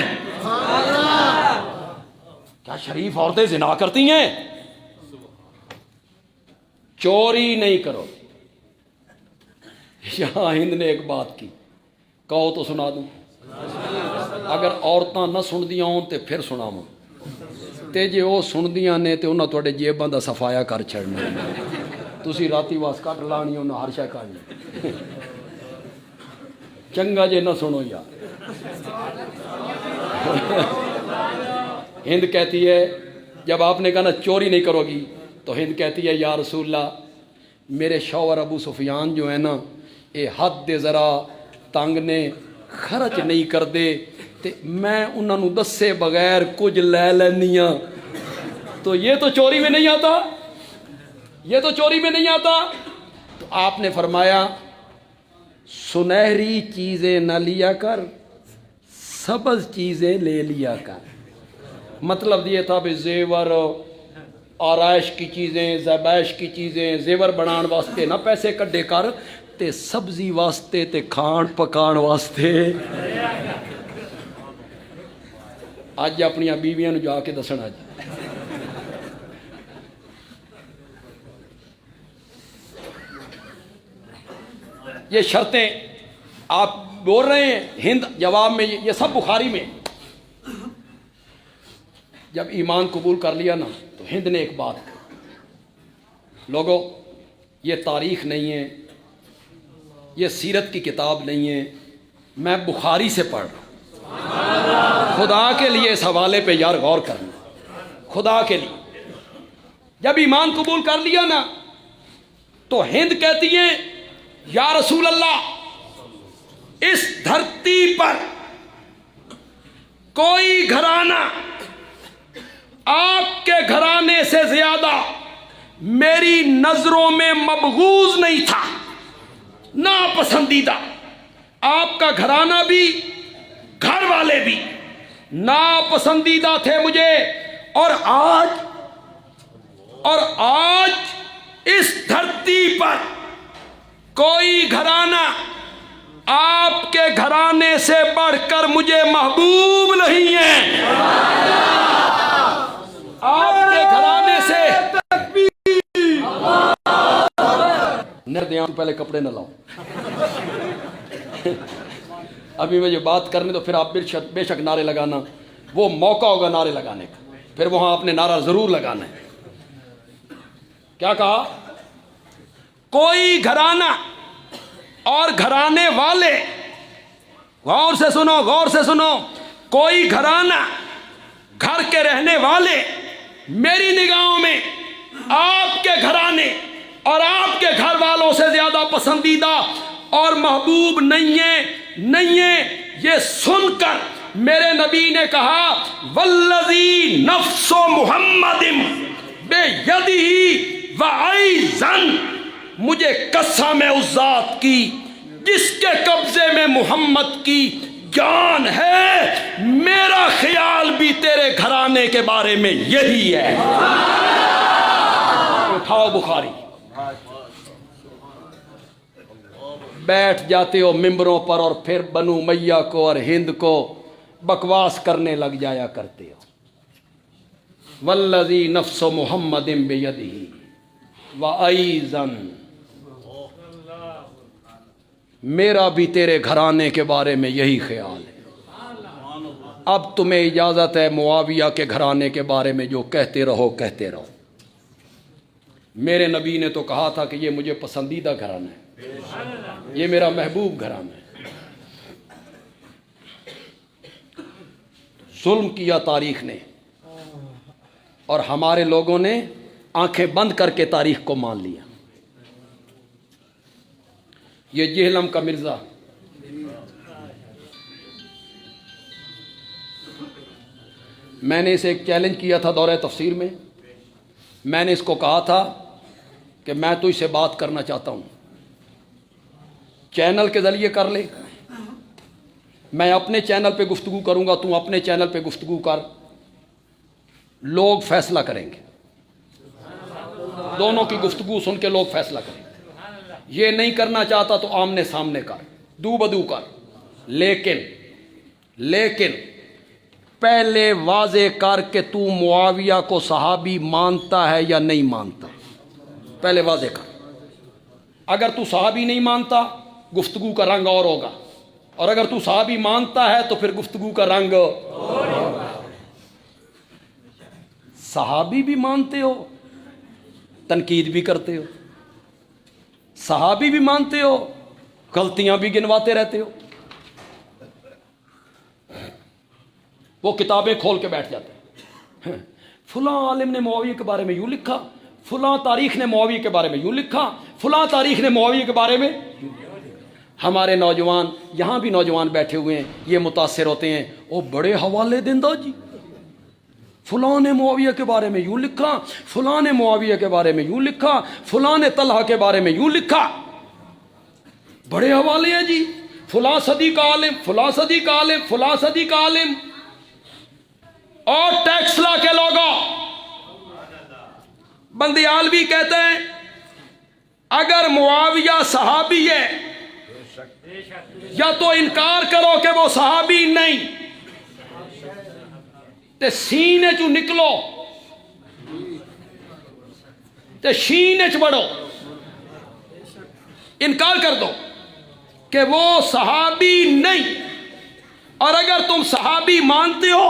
کیا شریف عورتیں زنا کرتی ہیں؟ چوری نہیں کرو. یہاں ہند نے ایک بات کی, کہو تو سنا دوں. اگر عورتاں نہ سن دیاں ہوں تے پھر سناواں, تے جے وہ سن دیاں نے تے انہاں تواڈے جیباں دا صفایا کر چھڑنا. تسی راتی واس کٹ لانی, انہاں ہر شے کھانی. چنگا جے نہ سنو یار. ہند کہتی ہے, جب آپ نے کہا نا چوری نہیں کرو گی, تو ہند کہتی ہے یا رسول اللہ, میرے شوہر ابو سفیان جو ہے نا, یہ حد دے ذرا تنگ نے, خرچ نہیں کر دے, تے میں انہاں نوں دسے بغیر کچھ لے لینی ہاں, تو یہ تو چوری میں نہیں آتا. یہ تو چوری میں نہیں آتا. تو آپ نے فرمایا سنہری چیزیں نہ لیا کر، سبز چیزیں لے لیا کر. مطلب یہ تھا بھی زیور، آرائش کی چیزیں، زیبائش کی چیزیں، زیور بنان واسطے نہ پیسے کڈے کر، تے سبزی واسطے تے کھان پکان واسطے. اج اپنی بیویاں نو جا کے دسنا جی. یہ شرطیں آپ بول رہے ہیں ہند جواب میں، یہ سب بخاری میں. جب ایمان قبول کر لیا نا تو ہند نے ایک بات کہی، لوگوں یہ تاریخ نہیں ہے، یہ سیرت کی کتاب نہیں ہے، میں بخاری سے پڑھ رہا ہوں. خدا کے لیے اس حوالے پہ یار غور کرنا، خدا کے لیے. جب ایمان قبول کر لیا نا تو ہند کہتی ہیں یا رسول اللہ، اس دھرتی پر کوئی گھرانہ آپ کے گھرانے سے زیادہ میری نظروں میں مبغوض نہیں تھا، ناپسندیدہ. آپ کا گھرانہ بھی، گھر والے بھی ناپسندیدہ تھے مجھے. اور آج اس دھرتی پر کوئی گھرانہ آپ کے گھرانے سے بڑھ کر مجھے محبوب نہیں ہے. آپ کے گھرانے سے پہلے کپڑے نہ لاؤ. ابھی میں یہ بات کرنے تو پھر آپ بے شک نعرے لگانا، وہ موقع ہوگا نعرے لگانے کا، پھر وہاں آپ نے نعرہ ضرور لگانا ہے. کیا کہا؟ کوئی گھرانہ اور گھرانے والے، غور سے سنو، غور سے سنو، کوئی گھرانہ، گھر کے رہنے والے میری نگاہوں میں آپ کے گھرانے اور آپ کے گھر والوں سے زیادہ پسندیدہ اور محبوب نہیں ہے. یہ سن کر میرے نبی نے کہا والذی نفس محمد بیدہ وعیزن، مجھے قسم ہے اس ذات کی جس کے قبضے میں محمد کی جان ہے، میرا خیال بھی تیرے گھرانے کے بارے میں یہی ہے. اٹھاؤ بخاری. بیٹھ جاتے ہو ممبروں پر اور پھر بنو امیہ کو اور ہند کو بکواس کرنے لگ جایا کرتے ہو. والذی نفس محمد بیدہ وعیزن، میرا بھی تیرے گھرانے کے بارے میں یہی خیال ہے. اب تمہیں اجازت ہے معاویہ کے گھرانے کے بارے میں جو کہتے رہو کہتے رہو. میرے نبی نے تو کہا تھا کہ یہ مجھے پسندیدہ گھرانہ ہے، یہ میرا محبوب گھرانہ ہے. ظلم کیا تاریخ نے، اور ہمارے لوگوں نے آنکھیں بند کر کے تاریخ کو مان لیا. یہ جہلم کا مرزا، میں نے اسے ایک چیلنج کیا تھا دورہ تفسیر میں. میں نے اس کو کہا تھا کہ میں تو اس سے بات کرنا چاہتا ہوں، چینل کے ذریعے کر لے، میں اپنے چینل پہ گفتگو کروں گا، تم اپنے چینل پہ گفتگو کر، لوگ فیصلہ کریں گے. دونوں کی گفتگو سن کے لوگ فیصلہ کریں گے. یہ نہیں کرنا چاہتا تو آمنے سامنے کر، دو بدو کر. لیکن پہلے واضح کر کہ تو معاویہ کو صحابی مانتا ہے یا نہیں مانتا. پہلے واضح کر. اگر تو صحابی نہیں مانتا گفتگو کا رنگ اور ہوگا، اور اگر تو صحابی مانتا ہے تو پھر گفتگو کا رنگ ہوگا. صحابی بھی مانتے ہو، تنقید بھی کرتے ہو، صحابی بھی مانتے ہو، غلطیاں بھی گنواتے رہتے ہو. وہ کتابیں کھول کے بیٹھ جاتے ہیں، فلاں عالم نے معاویہ کے بارے میں یوں لکھا، فلاں تاریخ نے معاویہ کے بارے میں یوں لکھا، فلاں تاریخ نے معاویہ کے بارے میں. ہمارے نوجوان، یہاں بھی نوجوان بیٹھے ہوئے ہیں، یہ متاثر ہوتے ہیں، وہ بڑے حوالے دندہ جی، فلاں نے معاویہ کے بارے میں یوں لکھا، فلاں نے معاویہ کے بارے میں یوں لکھا، فلاں نے طلحہ کے بارے میں یوں لکھا. بڑے حوالے ہیں جی، فلاں صدی کا عالم، فلاں صدی کا عالم، فلاں صدی کا عالم. اور ٹیکس لا کے لوگوں، بندیالوی کہتے ہیں اگر معاویہ صحابی ہے یا تو انکار کرو کہ وہ صحابی نہیں، تے سینے چو نکلو تے شینے چ بڑھو، انکار کر دو کہ وہ صحابی نہیں. اور اگر تم صحابی مانتے ہو،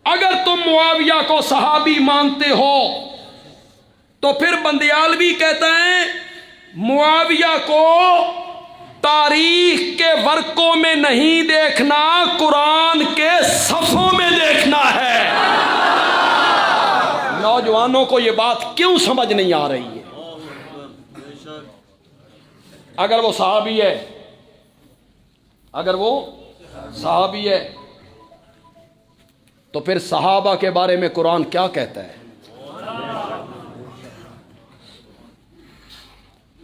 اگر تم معاویہ کو صحابی مانتے ہو، تو پھر بندیالوی کہتے ہیں معاویہ کو تاریخ کے ورقوں میں نہیں دیکھنا، قرآن کے صفوں میں دیکھنا ہے. نوجوانوں کو یہ بات کیوں سمجھ نہیں آ رہی ہے؟ اگر وہ صحابی ہے، اگر وہ صحابی ہے تو پھر صحابہ کے بارے میں قرآن کیا کہتا ہے؟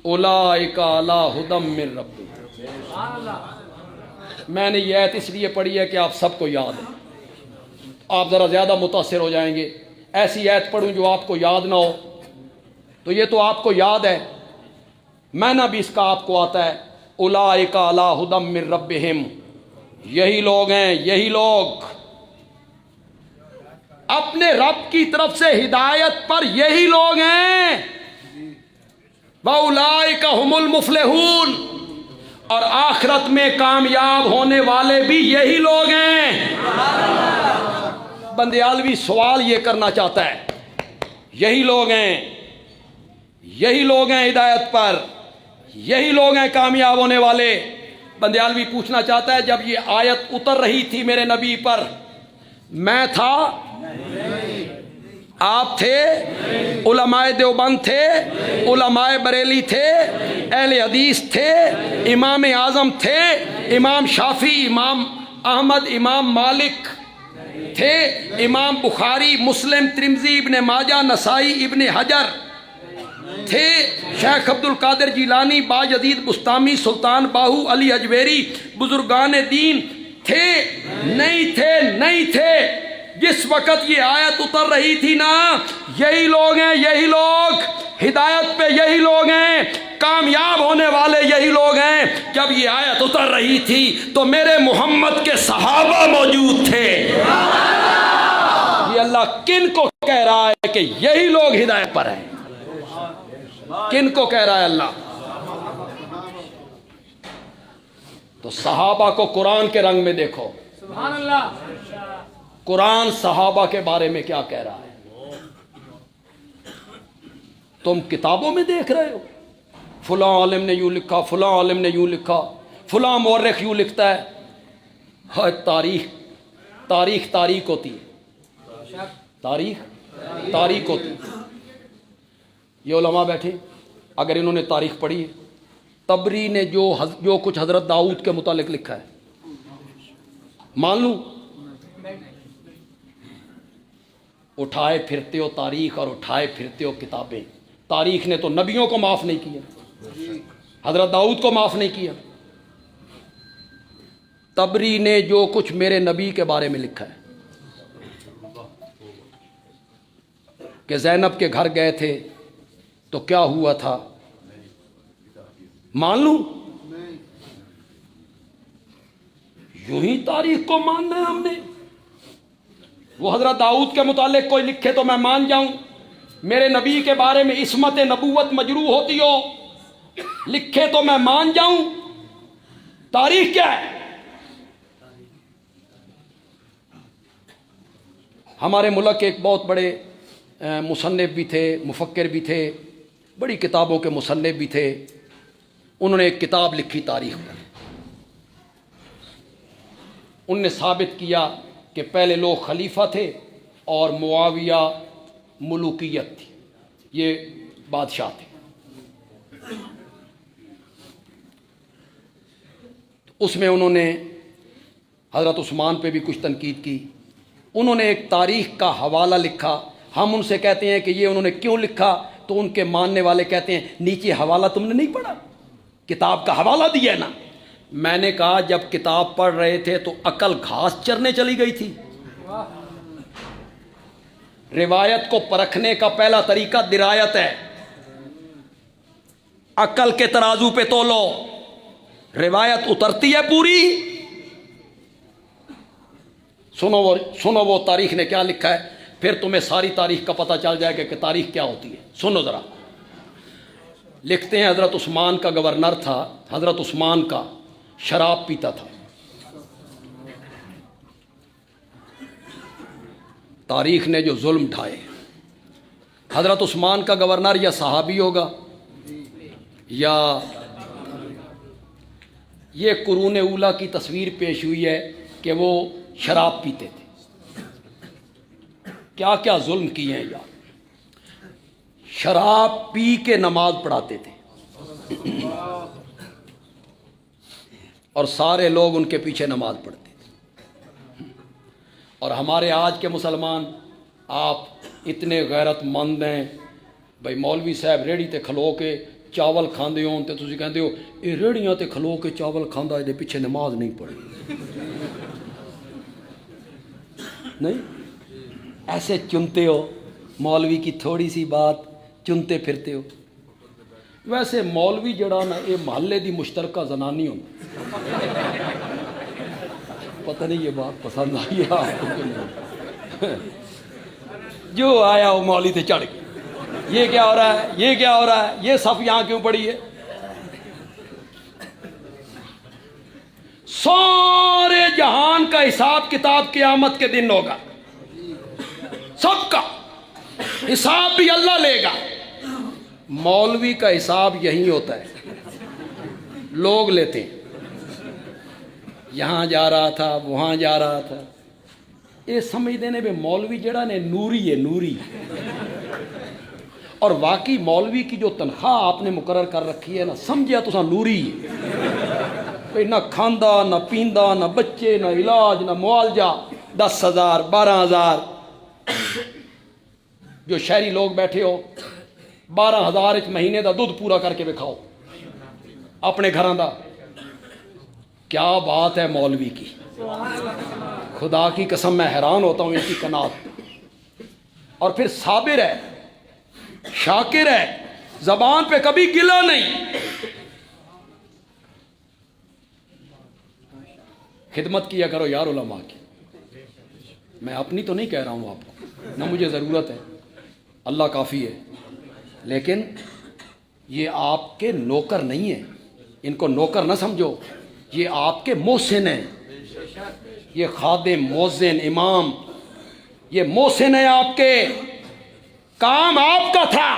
اولئک علی ھدی من ربہم. میں نے یہ آیت اس لیے پڑھی ہے کہ آپ سب کو یاد ہے، آپ ذرا زیادہ متاثر ہو جائیں گے. ایسی آیت پڑھوں جو آپ کو یاد نہ ہو، تو یہ تو آپ کو یاد ہے، معنی بھی اس کا آپ کو آتا ہے. اولئک علی ھدی من ربہم، یہی لوگ ہیں، یہی لوگ اپنے رب کی طرف سے ہدایت پر، یہی لوگ ہیں. وَأُولَئِكَ هُمُ الْمُفْلِحُونَ، اور آخرت میں کامیاب ہونے والے بھی یہی لوگ ہیں. بندیالوی سوال یہ کرنا چاہتا ہے، یہی لوگ ہیں، یہی لوگ ہیں ہدایت پر، یہی لوگ ہیں کامیاب ہونے والے. بندیالوی پوچھنا چاہتا ہے جب یہ آیت اتر رہی تھی میرے نبی پر، میں تھا؟ آپ تھے؟ علماء دیوبند تھے؟ علماء بریلی تھے؟ اہل حدیث تھے؟ امام اعظم تھے؟ امام شافعی، امام احمد، امام مالک تھے؟ امام بخاری، مسلم، ترمذی، ابن ماجہ، نسائی، ابن حجر تھے؟ شیخ عبد القادر جیلانی، باجدید بستامی، سلطان باہو، علی اجویری، بزرگان دین تھے؟ نہیں تھے، نہیں تھے. جس وقت یہ آیت اتر رہی تھی نا، یہی لوگ ہیں، یہی لوگ ہدایت پہ، یہی لوگ ہیں کامیاب ہونے والے، یہی لوگ ہیں. جب یہ آیت اتر رہی تھی تو میرے محمد کے صحابہ موجود تھے. یہ اللہ کن کو کہہ رہا ہے کہ یہی لوگ ہدایت پر ہیں؟ کن کو کہہ رہا ہے اللہ؟ تو صحابہ کو قرآن کے رنگ میں دیکھو. سبحان اللہ. قرآن صحابہ کے بارے میں کیا کہہ رہا ہے؟ تم کتابوں میں دیکھ رہے ہو فلاں عالم نے یوں لکھا، فلاں عالم نے یوں لکھا، فلاں مورخ یوں لکھتا ہے. ہر تاریخ ہوتی ہے، تاریخ ہوتی ہے. یہ علماء بیٹھے، اگر انہوں نے تاریخ پڑھی ہے، تبری نے جو کچھ حضرت داؤد کے متعلق لکھا ہے مان لوں؟ اٹھائے پھرتے ہو تاریخ اور اٹھائے پھرتے ہو کتابیں. تاریخ نے تو نبیوں کو معاف نہیں کیا، حضرت داؤد کو معاف نہیں کیا. تبری نے جو کچھ میرے نبی کے بارے میں لکھا ہے کہ زینب کے گھر گئے تھے تو کیا ہوا تھا، مان لوں؟ یوں ہی تاریخ کو ماننا ہے ہم نے. وہ حضرت داؤد کے متعلق کوئی لکھے تو میں مان جاؤں، میرے نبی کے بارے میں عصمت نبوت مجروح ہوتی ہو لکھے تو میں مان جاؤں. تاریخ کیا ہے؟ ہمارے ملک کے ایک بہت بڑے مصنف بھی تھے، مفکر بھی تھے، بڑی کتابوں کے مصنف بھی تھے. انہوں نے ایک کتاب لکھی تاریخ پر. ان نے ثابت کیا کہ پہلے لوگ خلیفہ تھے اور معاویہ ملوکیت تھی، یہ بادشاہ تھے. اس میں انہوں نے حضرت عثمان پہ بھی کچھ تنقید کی، انہوں نے ایک تاریخ کا حوالہ لکھا، ہم ان سے کہتے ہیں کہ یہ انہوں نے کیوں لکھا، تو ان کے ماننے والے کہتے ہیں نیچے حوالہ تم نے نہیں پڑھا، کتاب کا حوالہ دیا ہے نا۔ میں نے کہا جب کتاب پڑھ رہے تھے تو عقل گھاس چرنے چلی گئی تھی؟ روایت کو پرکھنے کا پہلا طریقہ درایت ہے، عقل کے ترازو پہ تولو، روایت اترتی ہے پوری، سنو وہ تاریخ نے کیا لکھا ہے، پھر تمہیں ساری تاریخ کا پتہ چل جائے گا کہ تاریخ کیا ہوتی ہے۔ سنو ذرا، لکھتے ہیں حضرت عثمان کا گورنر تھا، حضرت عثمان کا شراب پیتا تھا۔ تاریخ نے جو ظلم ڈھائے، حضرت عثمان کا گورنر یا صحابی ہوگا یا یہ قرون اولیٰ کی تصویر پیش ہوئی ہے کہ وہ شراب پیتے تھے۔ کیا کیا ظلم کیے ہیں یار، شراب پی کے نماز پڑھاتے تھے اور سارے لوگ ان کے پیچھے نماز پڑھتے تھے۔ اور ہمارے آج کے مسلمان، آپ اتنے غیرت مند ہیں، بھائی مولوی صاحب ریڑھی تے کھلو کے چاول کھاندے ہون تے تسی کہندے ہو یہ ریڑھیاں تے کھلو کے چاول کھاندا ہے، پیچھے نماز نہیں پڑھی۔ نہیں، ایسے چنتے ہو، مولوی کی تھوڑی سی بات چنتے پھرتے ہو۔ ویسے مولوی جڑا نا یہ محلے دی مشترکہ زنانی ہوتا، پتہ نہیں یہ بات پسند آئی ہے آپ کو کہ نہیں؟ جو آیا وہ مولوی تے چڑھ گیا، یہ کیا ہو رہا ہے، یہ کیا ہو رہا ہے، یہ صف یہاں کیوں پڑی ہے؟ سارے جہان کا حساب کتاب قیامت کے دن ہوگا، سب کا حساب بھی اللہ لے گا۔ مولوی کا حساب یہی ہوتا ہے، لوگ لیتے ہیں، یہاں جا رہا تھا وہاں جا رہا تھا، یہ سمجھ دینے بے مولوی جڑا نے نوری ہے، نوری۔ اور واقعی مولوی کی جو تنخواہ آپ نے مقرر کر رکھی ہے نا، سمجھیا تو نوری ہے، نہ کھاندا نہ پیندا نہ بچے نہ علاج نہ معالجہ، 10,000 12,000۔ جو شہری لوگ بیٹھے ہو 12,000 ایک مہینے دا دودھ پورا کر کے بکھاؤ اپنے گھراں دا، کیا بات ہے مولوی کی، خدا کی قسم میں حیران ہوتا ہوں ان کی قناعت۔ اور پھر صابر ہے، شاکر ہے، زبان پہ کبھی گلا نہیں۔ خدمت کیا کرو یار علماء کی، میں اپنی تو نہیں کہہ رہا ہوں آپ کو، نہ مجھے ضرورت ہے، اللہ کافی ہے، لیکن یہ آپ کے نوکر نہیں ہیں، ان کو نوکر نہ سمجھو، یہ آپ کے محسن ہیں، یہ خادم مؤذن امام، یہ محسن ہے آپ کے، کام آپ کا تھا،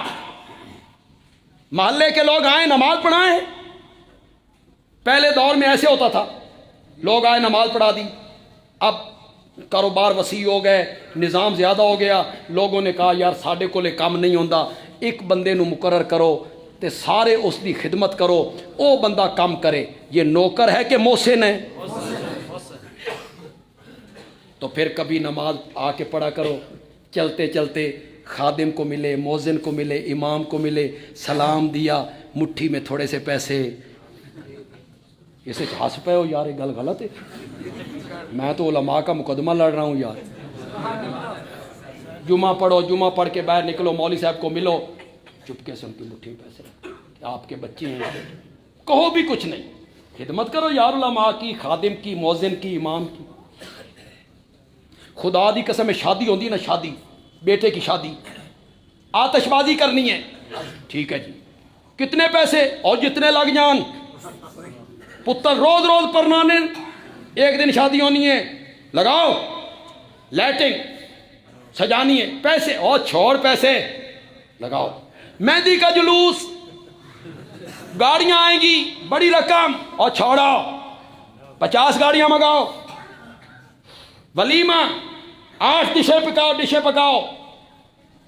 محلے کے لوگ آئیں نماز پڑھائیں۔ پہلے دور میں ایسے ہوتا تھا، لوگ آئے نماز پڑھا دی، اب کاروبار وسیع ہو گئے، نظام زیادہ ہو گیا، لوگوں نے کہا یار ساڈے کولے کام نہیں ہوندا، ایک بندے نو مقرر کرو تے سارے اس دی خدمت کرو، او بندہ کام کرے۔ یہ نوکر ہے کہ محسن ہے؟ تو پھر کبھی نماز آ کے پڑھا کرو، چلتے چلتے خادم کو ملے، مؤذن کو ملے، امام کو ملے، سلام دیا، مٹھی میں تھوڑے سے پیسے، اسے ہنس پے ہو یار، یہ گل غلط ہے، میں تو علماء کا مقدمہ لڑ رہا ہوں یار۔ جمعہ پڑھو، جمعہ پڑھ کے باہر نکلو، مولوی صاحب کو ملو، چپکے سے ان کی مٹھی میں پیسے، آپ کے بچے ہیں، کہو بھی کچھ نہیں، خدمت کرو یار علماء کی، خادم کی، مؤذن کی، امام کی۔ خدا دی قسم میں شادی ہوندی نا، شادی بیٹے کی شادی، آتش بازی کرنی ہے، ٹھیک ہے جی، کتنے پیسے؟ اور جتنے لگ جان، پتر روز روز پرنانے، ایک دن شادی ہونی ہے، لگاؤ لائٹنگ سجانی ہے، پیسے اور چھوڑ پیسے لگاؤ، مہندی کا جلوس، گاڑیاں آئیں گی بڑی رقم، اور چھوڑاؤ 50 گاڑیاں منگاؤ، ولیمہ 8 ڈشیں پکاؤ،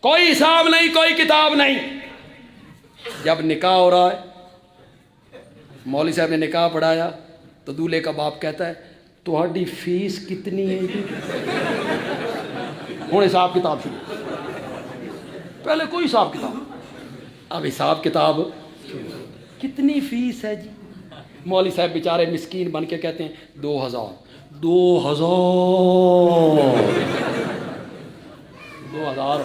کوئی حساب نہیں، کوئی کتاب نہیں۔ جب نکاح ہو رہا ہے، مولوی صاحب نے نکاح پڑھایا تو دولہے کا باپ کہتا ہے تہاڈی فیس کتنی ہے؟ ہوں حساب کتاب شروع. پہلے کوئی حساب کتاب, اب حساب کتاب. کتنی فیس ہے جی؟ مولوی صاحب بیچارے مسکین بن کے کہتے ہیں 2000. 2000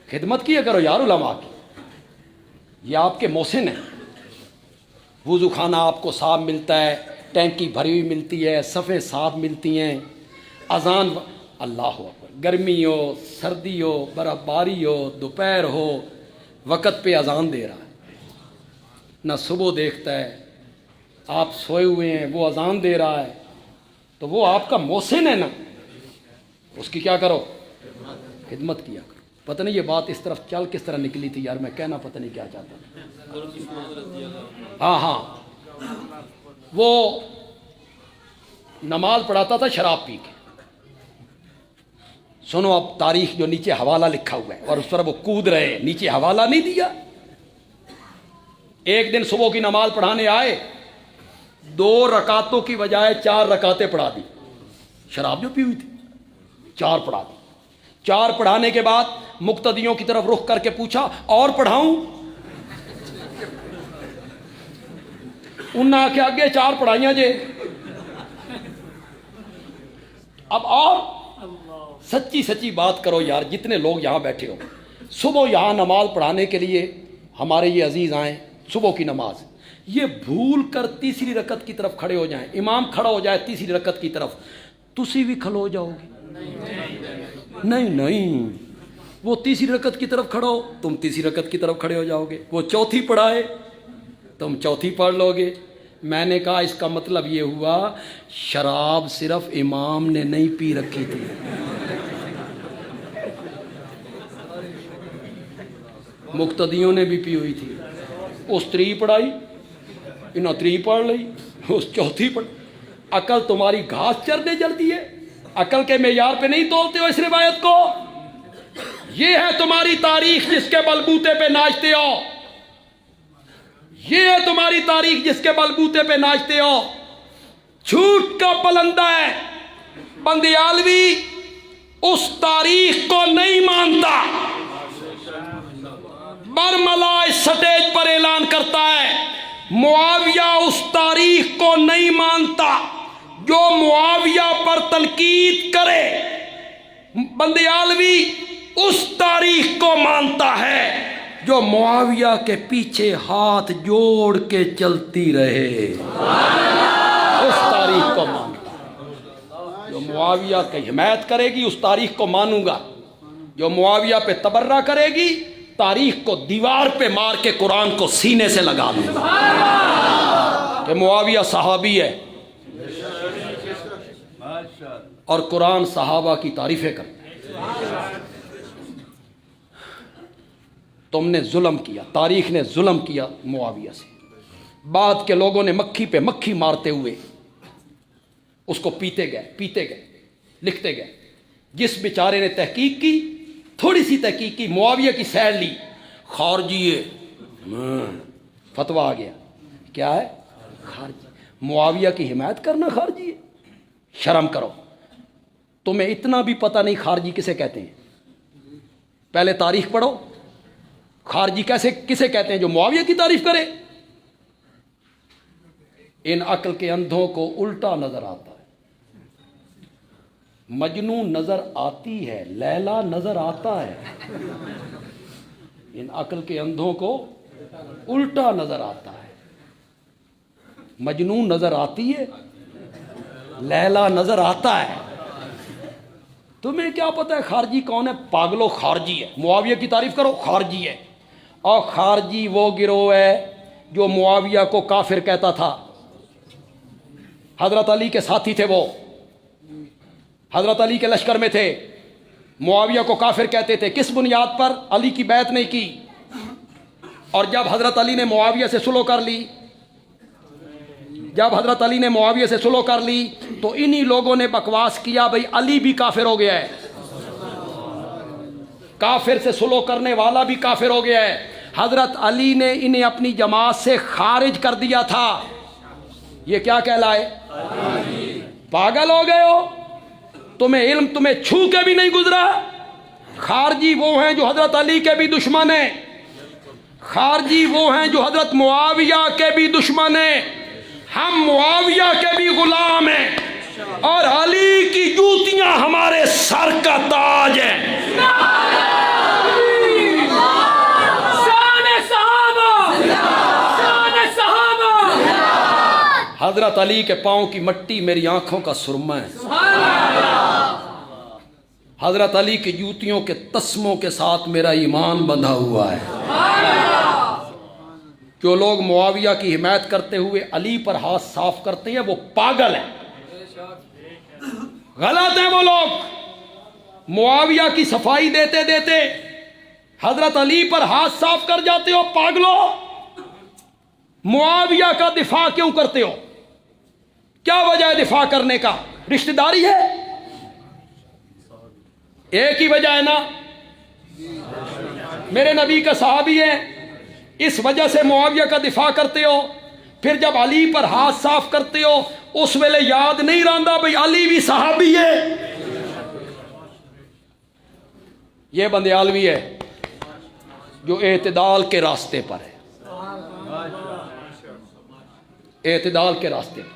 خدمت کیا کرو یار علماء کی. یہ آپ کے محسن ہیں. وضو خانہ آپ کو صاف ملتا ہے, ٹینکی بھری ہوئی ملتی ہے, صفیں صاف ملتی ہیں, اذان اللہ اکبر, گرمی ہو سردی ہو برف باری ہو دوپہر ہو وقت پہ اذان دے رہا ہے. نہ صبح دیکھتا ہے, آپ سوئے ہوئے ہیں وہ اذان دے رہا ہے, تو وہ آپ کا محسن ہے نا, اس کی کیا کرو, خدمت کیا کرو. پتہ نہیں یہ بات اس طرف چل کس طرح نکلی تھی یار, میں کہنا پتہ نہیں کیا چاہتا تھا. ہاں وہ نماز پڑھاتا تھا شراب پی کے. سنو اب تاریخ جو نیچے حوالہ لکھا ہوا ہے اور اس پر وہ کود رہے, نیچے حوالہ نہیں دیا. ایک دن صبح کی نماز پڑھانے آئے, 2 رکعتوں کی بجائے 4 رکعتیں پڑھا دی. شراب جو پی ہوئی تھی 4 پڑھا دی. 4 پڑھانے کے بعد مقتدیوں کی طرف رخ کر کے پوچھا اور پڑھاؤں؟ انہوں نے آکے آگے 4 پڑھائیاں جے. اب اور سچی بات کرو یار, جتنے لوگ یہاں بیٹھے ہو, صبح یہاں نماز پڑھانے کے لیے ہمارے یہ عزیز آئیں, صبح کی نماز, یہ بھول کر تیسری رکعت کی طرف کھڑے ہو جائیں, امام کھڑا ہو جائے تیسری رکعت کی طرف, تسی بھی کھلو جاؤ گے؟ نہیں, وہ تیسری رکعت کی طرف کھڑا ہو, تم تیسری رکعت کی طرف کھڑے ہو جاؤ گے. وہ چوتھی پڑھائے, تم چوتھی پڑھ لو گے. میں نے کہا اس کا مطلب یہ ہوا شراب صرف امام نے نہیں پی رکھی تھی, مقتدیوں نے بھی پی ہوئی تھی. اس 3 پڑھائی, انہوں 3 پڑھ لی, اس چوتھی پڑھ. عقل تمہاری گھاس چرنے جلتی ہے, عقل کے معیار پہ نہیں تولتے ہو اس روایت کو. یہ ہے تمہاری تاریخ جس کے بلبوتے پہ ناچتے ہو, یہ ہے تمہاری تاریخ جس کے بلبوتے پہ ناچتے ہو. جھوٹ کا پلندہ ہے بندیالوی, اس تاریخ کو نہیں مانتا. برملا اس سٹیج پر اعلان کرتا ہے معاویہ اس تاریخ کو نہیں مانتا. جو معاویہ پر تنقید کرے بندیالوی اس تاریخ کو مانتا ہے جو معاویہ کے پیچھے ہاتھ جوڑ کے چلتی رہے. اس تاریخ کو مانتا ہے. جو معاویہ کی حمایت کرے گی اس تاریخ کو مانوں گا. جو معاویہ پہ تبرہ کرے گی تاریخ کو دیوار پہ مار کے قرآن کو سینے سے لگا دوں گا کہ معاویہ صحابی ہے اور قرآن صحابہ کی تعریفیں کرتا ہے. تم نے ظلم کیا, تاریخ نے ظلم کیا معاویہ سے. بعد کے لوگوں نے مکھی پہ مکھی مارتے ہوئے اس کو پیتے گئے لکھتے گئے. جس بیچارے نے تحقیق کی, تھوڑی سی تحقیق کی, معاویہ کی سیر لی, خارجی ہے, فتویٰ آ گیا کیا ہے خارجی. معاویہ کی حمایت کرنا خارجی ہے؟ شرم کرو. تمہیں اتنا بھی پتہ نہیں خارجی کسے کہتے ہیں؟ پہلے تاریخ پڑھو. خارجی کسے کہتے ہیں؟ جو معاویہ کی تعریف کرے. ان عقل کے اندھوں کو الٹا نظر آتا ہے. مجنو نظر آتی ہے, لیلا نظر آتا ہے. ان عقل کے اندھوں کو الٹا نظر آتا ہے. مجنو نظر آتی ہے, لیلا نظر آتا ہے. تمہیں کیا پتہ ہے خارجی کون ہے؟ پاگلو, خارجی ہے. معاویہ کی تعریف کرو, خارجی ہے. اور خارجی وہ گروہ ہے جو معاویہ کو کافر کہتا تھا. حضرت علی کے ساتھی تھے, وہ حضرت علی کے لشکر میں تھے, معاویہ کو کافر کہتے تھے. کس بنیاد پر؟ علی کی بیعت نہیں کی. اور جب حضرت علی نے معاویہ سے صلح کر لی تو انہی لوگوں نے بکواس کیا بھئی علی بھی کافر ہو گیا ہے, کافر سے صلح کرنے والا بھی کافر ہو گیا ہے. حضرت علی نے انہیں اپنی جماعت سے خارج کر دیا تھا. یہ کیا کہلائے؟ پاگل ہو گئے ہو. تمہیں علم تمہیں چھو کے بھی نہیں گزرا؟ خارجی وہ ہیں جو حضرت علی کے بھی دشمن ہیں، خارجی وہ ہیں جو حضرت معاویہ کے بھی دشمن ہیں، ہم معاویہ کے بھی غلام ہیں، اور علی کی جوتیاں ہمارے سر کا تاج ہیں۔ حضرت علی کے پاؤں کی مٹی میری آنکھوں کا سرما ہے، حضرت علی کی جوتیوں کے تسموں کے ساتھ میرا ایمان بندھا ہوا ہے۔ جو لوگ معاویہ کی حمایت کرتے ہوئے علی پر ہاتھ صاف کرتے ہیں وہ پاگل ہیں، غلط ہیں وہ لوگ۔ معاویہ کی صفائی دیتے دیتے حضرت علی پر ہاتھ صاف کر جاتے ہو، پاگلو۔ معاویہ کا دفاع کیوں کرتے ہو؟ کیا وجہ ہے دفاع کرنے کا؟ رشتہ داری ہے؟ ایک ہی وجہ ہے نا، میرے نبی کا صحابی ہے، اس وجہ سے معاویہ کا دفاع کرتے ہو۔ پھر جب علی پر ہاتھ صاف کرتے ہو اس ویلے یاد نہیں رہندا بھئی علی بھی صحابی ہے۔ یہ بندیالوی ہے جو اعتدال کے راستے پر ہے، اعتدال کے راستے پر۔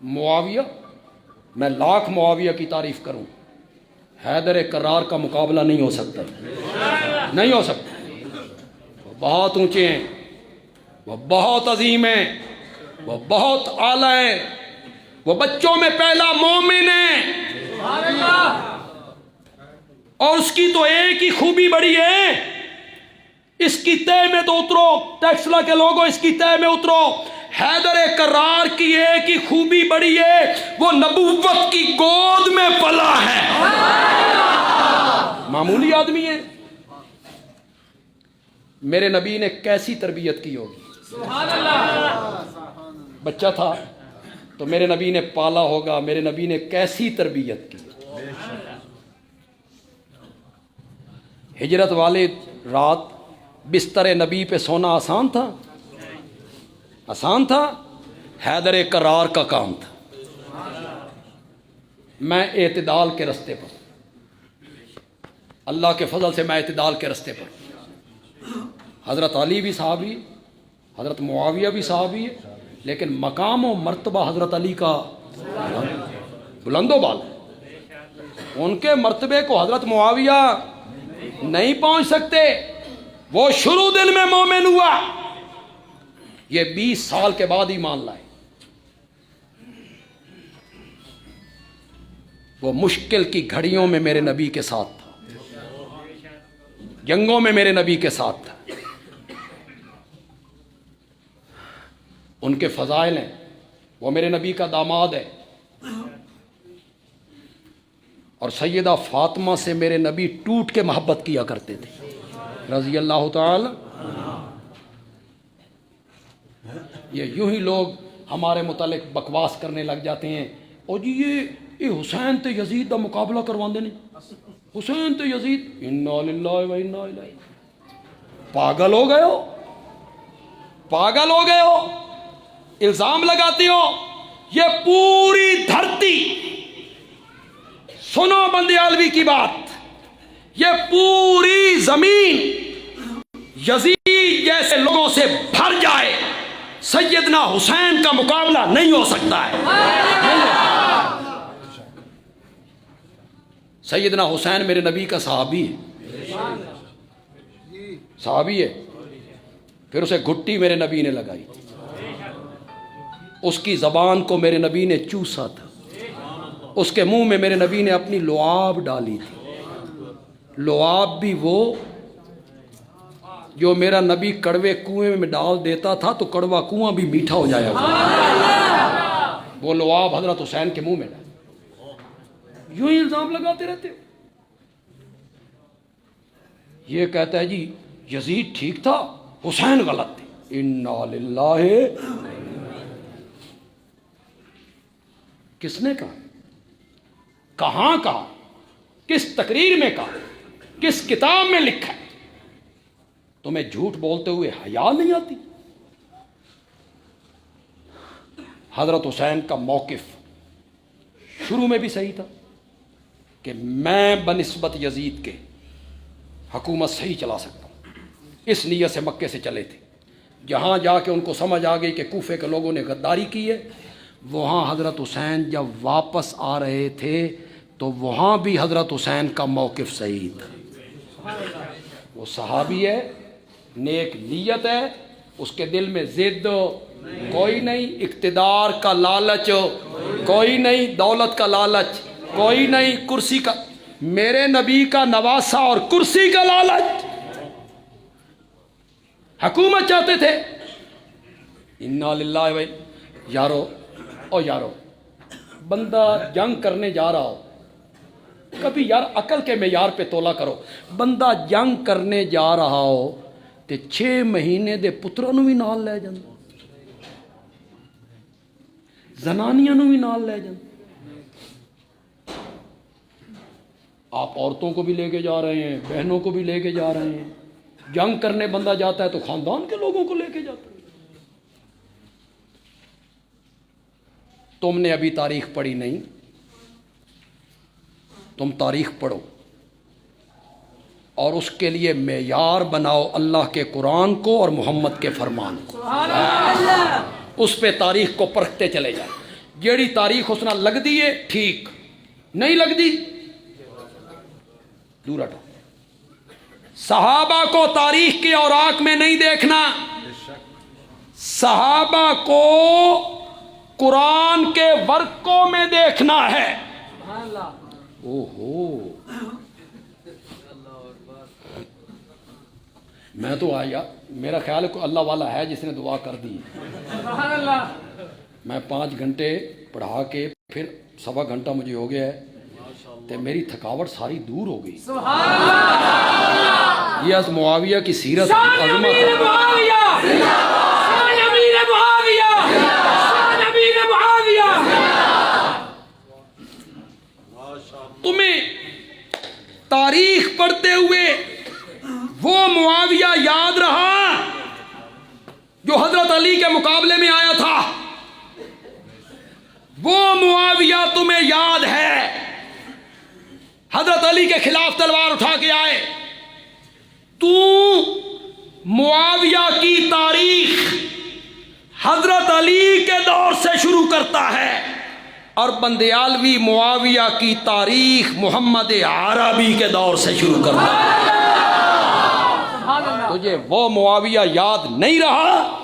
معاویہ، میں لاکھ معاویہ کی تعریف کروں، حیدر کرار کا مقابلہ نہیں ہو سکتا، نہیں ہو سکتا۔ وہ بہت اونچے ہیں، وہ بہت عظیم ہیں، وہ بہت اعلیٰ ہیں، وہ بچوں میں پہلا مومن ہے، اور اس کی تو ایک ہی خوبی بڑی ہے، اس کی تہ میں تو اترو، ٹیکسلا کے لوگوں اس کی تہ میں اترو۔ حیدر کرار کی ایک ہی خوبی بڑی ہے، وہ نبوت کی گود میں پلا ہے، معمولی آدمی ہے۔ میرے نبی نے کیسی تربیت کی ہوگی؟ بچہ تھا تو میرے نبی نے پالا ہوگا، میرے نبی نے کیسی تربیت کی۔ ہجرت والے رات بستر نبی پہ سونا آسان تھا؟ آسان تھا؟ حیدر کرار کا کام تھا۔ میں اعتدال کے رستے پر، اللہ کے فضل سے میں اعتدال کے رستے پر۔ حضرت علی بھی صحابی، حضرت معاویہ بھی صحابی ہے، لیکن مقام و مرتبہ حضرت علی کا بلند و بالا ہے۔ ان کے مرتبے کو حضرت معاویہ نہیں پہنچ سکتے۔ وہ شروع دن میں مومن ہوا، یہ 20 سال کے بعد ایمان لائے۔ وہ مشکل کی گھڑیوں میں میرے نبی کے ساتھ تھا، جنگوں میں میرے نبی کے ساتھ تھا۔ ان کے فضائل ہیں، وہ میرے نبی کا داماد ہے، اور سیدہ فاطمہ سے میرے نبی ٹوٹ کے محبت کیا کرتے تھے رضی اللہ تعالی۔ یہ یوں ہی لوگ ہمارے متعلق بکواس کرنے لگ جاتے ہیں، اور جی یہ حسین تے یزید دا مقابلہ کرواندے نہیں، حسین تے یزید، انا للہ و انا الیہ۔ پاگل ہو گئے ہو، پاگل ہو گئے ہو، الزام لگاتے ہو۔ یہ پوری دھرتی، سنو بندیالوی کی بات، یہ پوری زمین یزید جیسے لوگوں سے بھر جائے، سیدنا حسین کا مقابلہ نہیں ہو سکتا ہے۔ سیدنا حسین میرے نبی کا صحابی ہے، صحابی ہے۔ پھر اسے گھٹی میرے نبی نے لگائی، اس کی زبان کو میرے نبی نے چوسا تھا، اس کے منہ میں میرے نبی نے اپنی لعاب ڈالی تھی۔ لعاب بھی وہ جو میرا نبی کڑوے کنویں میں ڈال دیتا تھا تو کڑوا کنواں بھی میٹھا ہو جایا ہوگا، وہ لعاب حضرت حسین کے منہ میں ڈال۔ یوں ہی الزام لگاتے رہتے ہو۔ یہ کہتا ہے جی یزید ٹھیک تھا، حسین غلط تھے، انا للہ۔ کس نے کہا؟ کہاں کہا؟ کس تقریر میں کہا؟ کس کتاب میں لکھا ہے؟ تمہیں جھوٹ بولتے ہوئے حیا نہیں آتی؟ حضرت حسین کا موقف شروع میں بھی صحیح تھا کہ میں بنسبت یزید کے حکومت صحیح چلا سکتا ہوں، اس نیت سے مکے سے چلے تھے۔ جہاں جا کے ان کو سمجھ آ گئی کہ کوفے کے لوگوں نے غداری کی ہے، وہاں حضرت حسین جب واپس آ رہے تھے تو وہاں بھی حضرت حسین کا موقف صحیح تھا۔ وہ صحابی ہے، نیک نیت ہے، اس کے دل میں ضد کوئی نہیں، اقتدار کا لالچ کوئی نہیں، دولت کا لالچ کوئی نہیں، کرسی کا، میرے نبی کا نواسہ اور کرسی کا لالچ، حکومت چاہتے تھے۔ انا للہ و یارو یارو بندہ جنگ کرنے جا رہا ہو، کبھی یار عقل کے معیار پہ تولا کرو۔ بندہ جنگ کرنے جا رہا ہو تے 6 مہینے دے پتروں نو بھی نال لے جاندے، زنانیاں نو بھی نال لے جاندے۔ آپ عورتوں کو بھی لے کے جا رہے ہیں، بہنوں کو بھی لے کے جا رہے ہیں۔ جنگ کرنے بندہ جاتا ہے تو خاندان کے لوگوں کو لے کے جاتا ہے۔ تم نے ابھی تاریخ پڑھی نہیں، تم تاریخ پڑھو اور اس کے لیے معیار بناؤ اللہ کے قرآن کو اور محمد کے فرمان کو، اس پہ تاریخ کو پرکھتے چلے جائیں۔ جیڑی تاریخ اس نہ لگ دی ہے ٹھیک، نہیں لگ دی دور ہٹو۔ صحابہ کو تاریخ کے اوراق میں نہیں دیکھنا، صحابہ کو قرآن کے ورقوں میں دیکھنا ہے۔ میں تو آیا، میرا خیال ہے کوئی اللہ والا ہے جس نے دعا کر دی۔ میں 5 گھنٹے پڑھا کے پھر 1.25 گھنٹہ مجھے ہو گیا ہے تو میری تھکاوٹ ساری دور ہو گئی۔ یہ از معاویہ کی سیرت عظمت تمہیں تاریخ پڑھتے ہوئے وہ معاویہ یاد رہا جو حضرت علی کے مقابلے میں آیا تھا، وہ معاویہ تمہیں یاد ہے، حضرت علی کے خلاف تلوار اٹھا کے آئے۔ تو معاویہ کی تاریخ حضرت علی کے دور سے شروع کرتا ہے اور بندیالوی معاویہ کی تاریخ محمد عربی کے دور سے شروع کرتا ہے۔ تجھے وہ معاویہ یاد نہیں رہا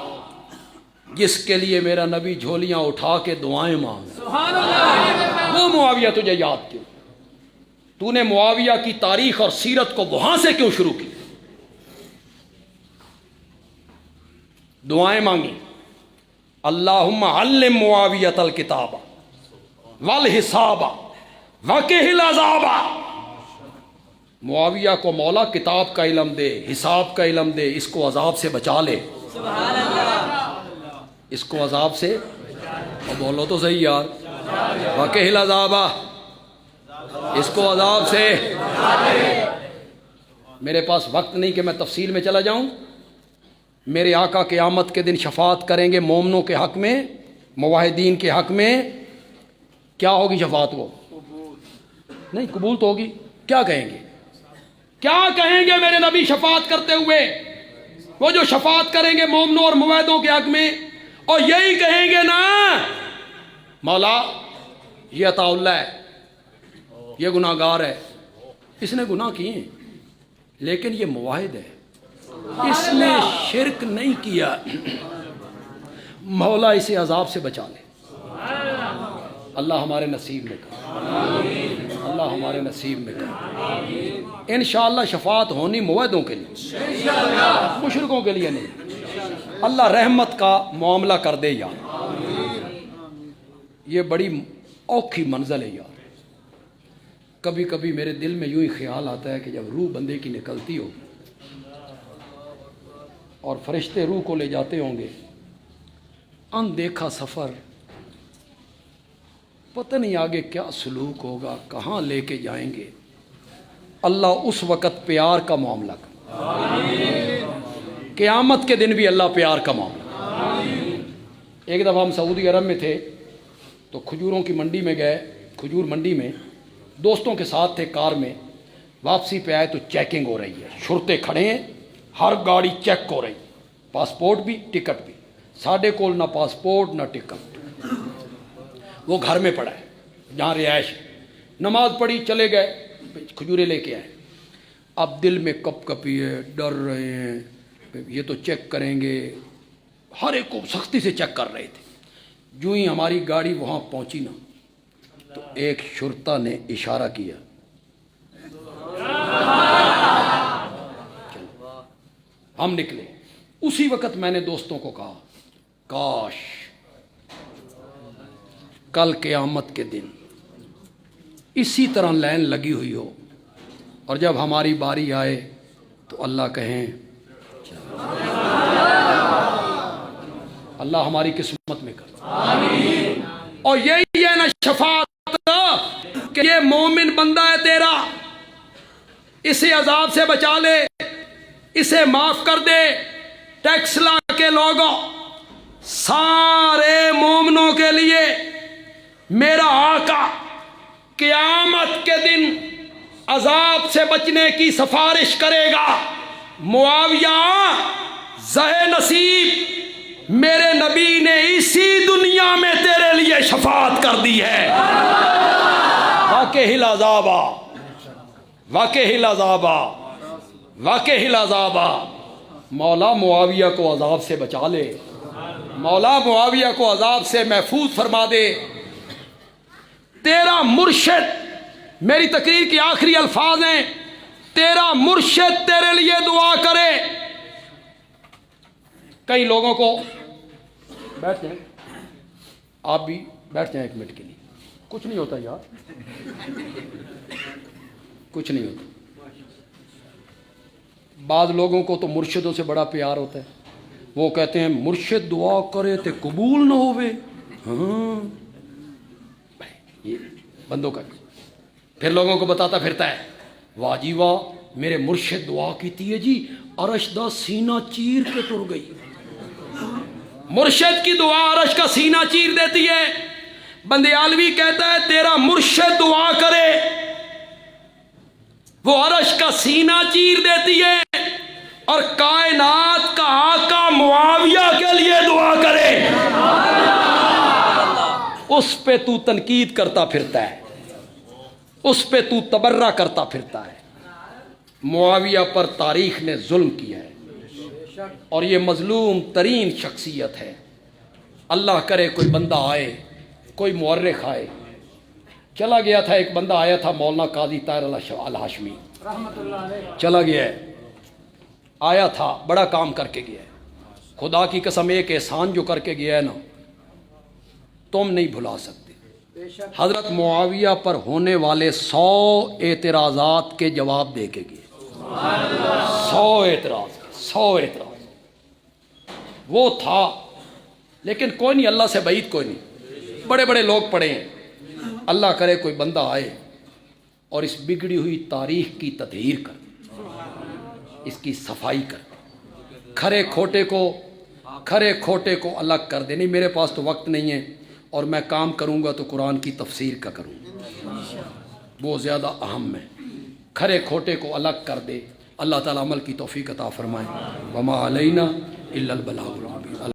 جس کے لیے میرا نبی جھولیاں اٹھا کے دعائیں مانگ، وہ معاویہ تجھے یاد کیوں؟ تو نے معاویہ کی تاریخ اور سیرت کو وہاں سے کیوں شروع کی؟ دعائیں مانگی، اللہم علم معاویۃ الکتاب والحساب وقہ العذاب۔ معاویہ کو مولا کتاب کا علم دے، حساب کا علم دے، اس کو عذاب سے بچا لے، اس کو عذاب سے، اور بولو تو صحیح یار، وقہ العذاب، اس کو عذاب سے۔ میرے پاس وقت نہیں کہ میں تفصیل میں چلا جاؤں۔ میرے آقا قیامت کے دن شفاعت کریں گے مومنوں کے حق میں، موحدین کے حق میں۔ کیا ہوگی شفاعت؟ وہ نہیں قبول تو ہوگی، کیا کہیں گے؟ کیا کہیں گے میرے نبی شفاعت کرتے ہوئے؟ وہ جو شفاعت کریں گے مومنوں اور موحدوں کے حق میں، اور یہی کہیں گے نا مولا یہ عطا اللہ ہے، یہ گناہ گار ہے، اس نے گناہ کیے ہیں لیکن یہ موحد ہے، اس نے شرک نہیں کیا، مولا اسے عذاب سے بچا لے۔ اللہ ہمارے نصیب میں کر، اللہ ہمارے نصیب میں کر۔ انشاءاللہ شفاعت ہونی موحدوں کے لیے، مشرکوں کے لیے نہیں۔ اللہ رحمت کا معاملہ کر دے یار، یہ بڑی اوکھی منزل ہے یار۔ کبھی کبھی میرے دل میں یوں ہی خیال آتا ہے کہ جب روح بندے کی نکلتی ہو اور فرشتے روح کو لے جاتے ہوں گے، اندیکھا سفر، پتہ نہیں آگے کیا سلوک ہوگا، کہاں لے کے جائیں گے۔ اللہ اس وقت پیار کا معاملہ کر، قیامت کے دن بھی اللہ پیار کا معاملہ۔ ایک دفعہ ہم سعودی عرب میں تھے تو کھجوروں کی منڈی میں گئے، کھجور منڈی میں دوستوں کے ساتھ تھے، کار میں واپسی پہ آئے تو چیکنگ ہو رہی ہے، شرطے کھڑے ہیں، ہر گاڑی چیک ہو رہی، پاسپورٹ بھی ٹکٹ بھی، ساڈے کول نہ پاسپورٹ نہ ٹکٹ، وہ گھر میں پڑا ہے جہاں رہائش ہے، نماز پڑھی چلے گئے، کھجورے لے کے آئے، اب دل میں کپ کپی ہے، ڈر رہے ہیں یہ تو چیک کریں گے، ہر ایک کو سختی سے چیک کر رہے تھے، جو ہی ہماری گاڑی وہاں پہنچی نا تو ایک شرطا نے اشارہ کیا، ہم نکلے، اسی وقت میں نے دوستوں کو کہا کاش کل قیامت کے دن اسی طرح لائن لگی ہوئی ہو اور جب ہماری باری آئے تو اللہ کہیں اللہ ہماری قسمت میں کر، آمین۔ اور یہی ہے نا شفاعت کہ یہ مومن بندہ ہے تیرا، اسے عذاب سے بچا لے، اسے معاف کر دے، ٹیکس لا کے لوگوں سارے مومنوں کے لیے میرا آقا قیامت کے دن عذاب سے بچنے کی سفارش کرے گا، معاویہ زہ نصیب میرے نبی نے اسی دنیا میں تیرے لیے شفاعت کر دی ہے، واقع العذابا واقع العذابا واقع العذابا، مولا معاویہ کو عذاب سے بچا لے، مولا معاویہ کو عذاب سے محفوظ فرما دے، تیرا مرشد، میری تقریر کے آخری الفاظ ہیں، تیرا مرشد تیرے لیے دعا کرے۔ کئی لوگوں کو بیٹھ جائیں، آپ بھی بیٹھ جائیں ایک منٹ کے لیے، کچھ نہیں ہوتا یار، کچھ نہیں ہوتا، بعض لوگوں کو تو مرشدوں سے بڑا پیار ہوتا ہے، وہ کہتے ہیں مرشد دعا کرے تے قبول نہ ہوئے، ہاں یہ بندوں کا، پھر لوگوں کو بتاتا پھرتا ہے واہ جی واہ میرے مرشد دعا کیتی ہے جی عرش دا سینہ چیر کے تر گئی، مرشد کی دعا عرش کا سینہ چیر دیتی ہے۔ بندیالوی کہتا ہے تیرا مرشد دعا کرے وہ عرش کا سینہ چیر دیتی ہے، اور کائنات کا آقا معاویہ کے لیے دعا کرے اس پہ تو تنقید کرتا پھرتا ہے، اس پہ تو تبرہ کرتا پھرتا ہے۔ معاویہ پر تاریخ نے ظلم کیا ہے اور یہ مظلوم ترین شخصیت ہے، اللہ کرے کوئی بندہ آئے، کوئی مورخ آئے، چلا گیا تھا ایک بندہ آیا تھا مولانا قاضی طاہر الہاشمی چلا گیا ہے، آیا تھا بڑا کام کر کے گیا ہے، خدا کی قسم ایک احسان جو کر کے گیا ہے نا تم نہیں بھلا سکتے، حضرت معاویہ پر ہونے والے 100 اعتراضات کے جواب دے کے گئے، 100 اعتراض وہ تھا، لیکن کوئی نہیں، اللہ سے بعید کوئی نہیں، بڑے بڑے لوگ پڑے ہیں، اللہ کرے کوئی بندہ آئے اور اس بگڑی ہوئی تاریخ کی تطہیر کر، اس کی صفائی کر، کھرے کھوٹے کو الگ کر دے۔ نہیں میرے پاس تو وقت نہیں ہے اور میں کام کروں گا تو قرآن کی تفسیر کا کروں گا، وہ زیادہ اہم ہے، کھرے کھوٹے کو الگ کر دے، اللہ تعالیٰ عمل کی توفیق عطا فرمائے، وما علینا الا البلاغ۔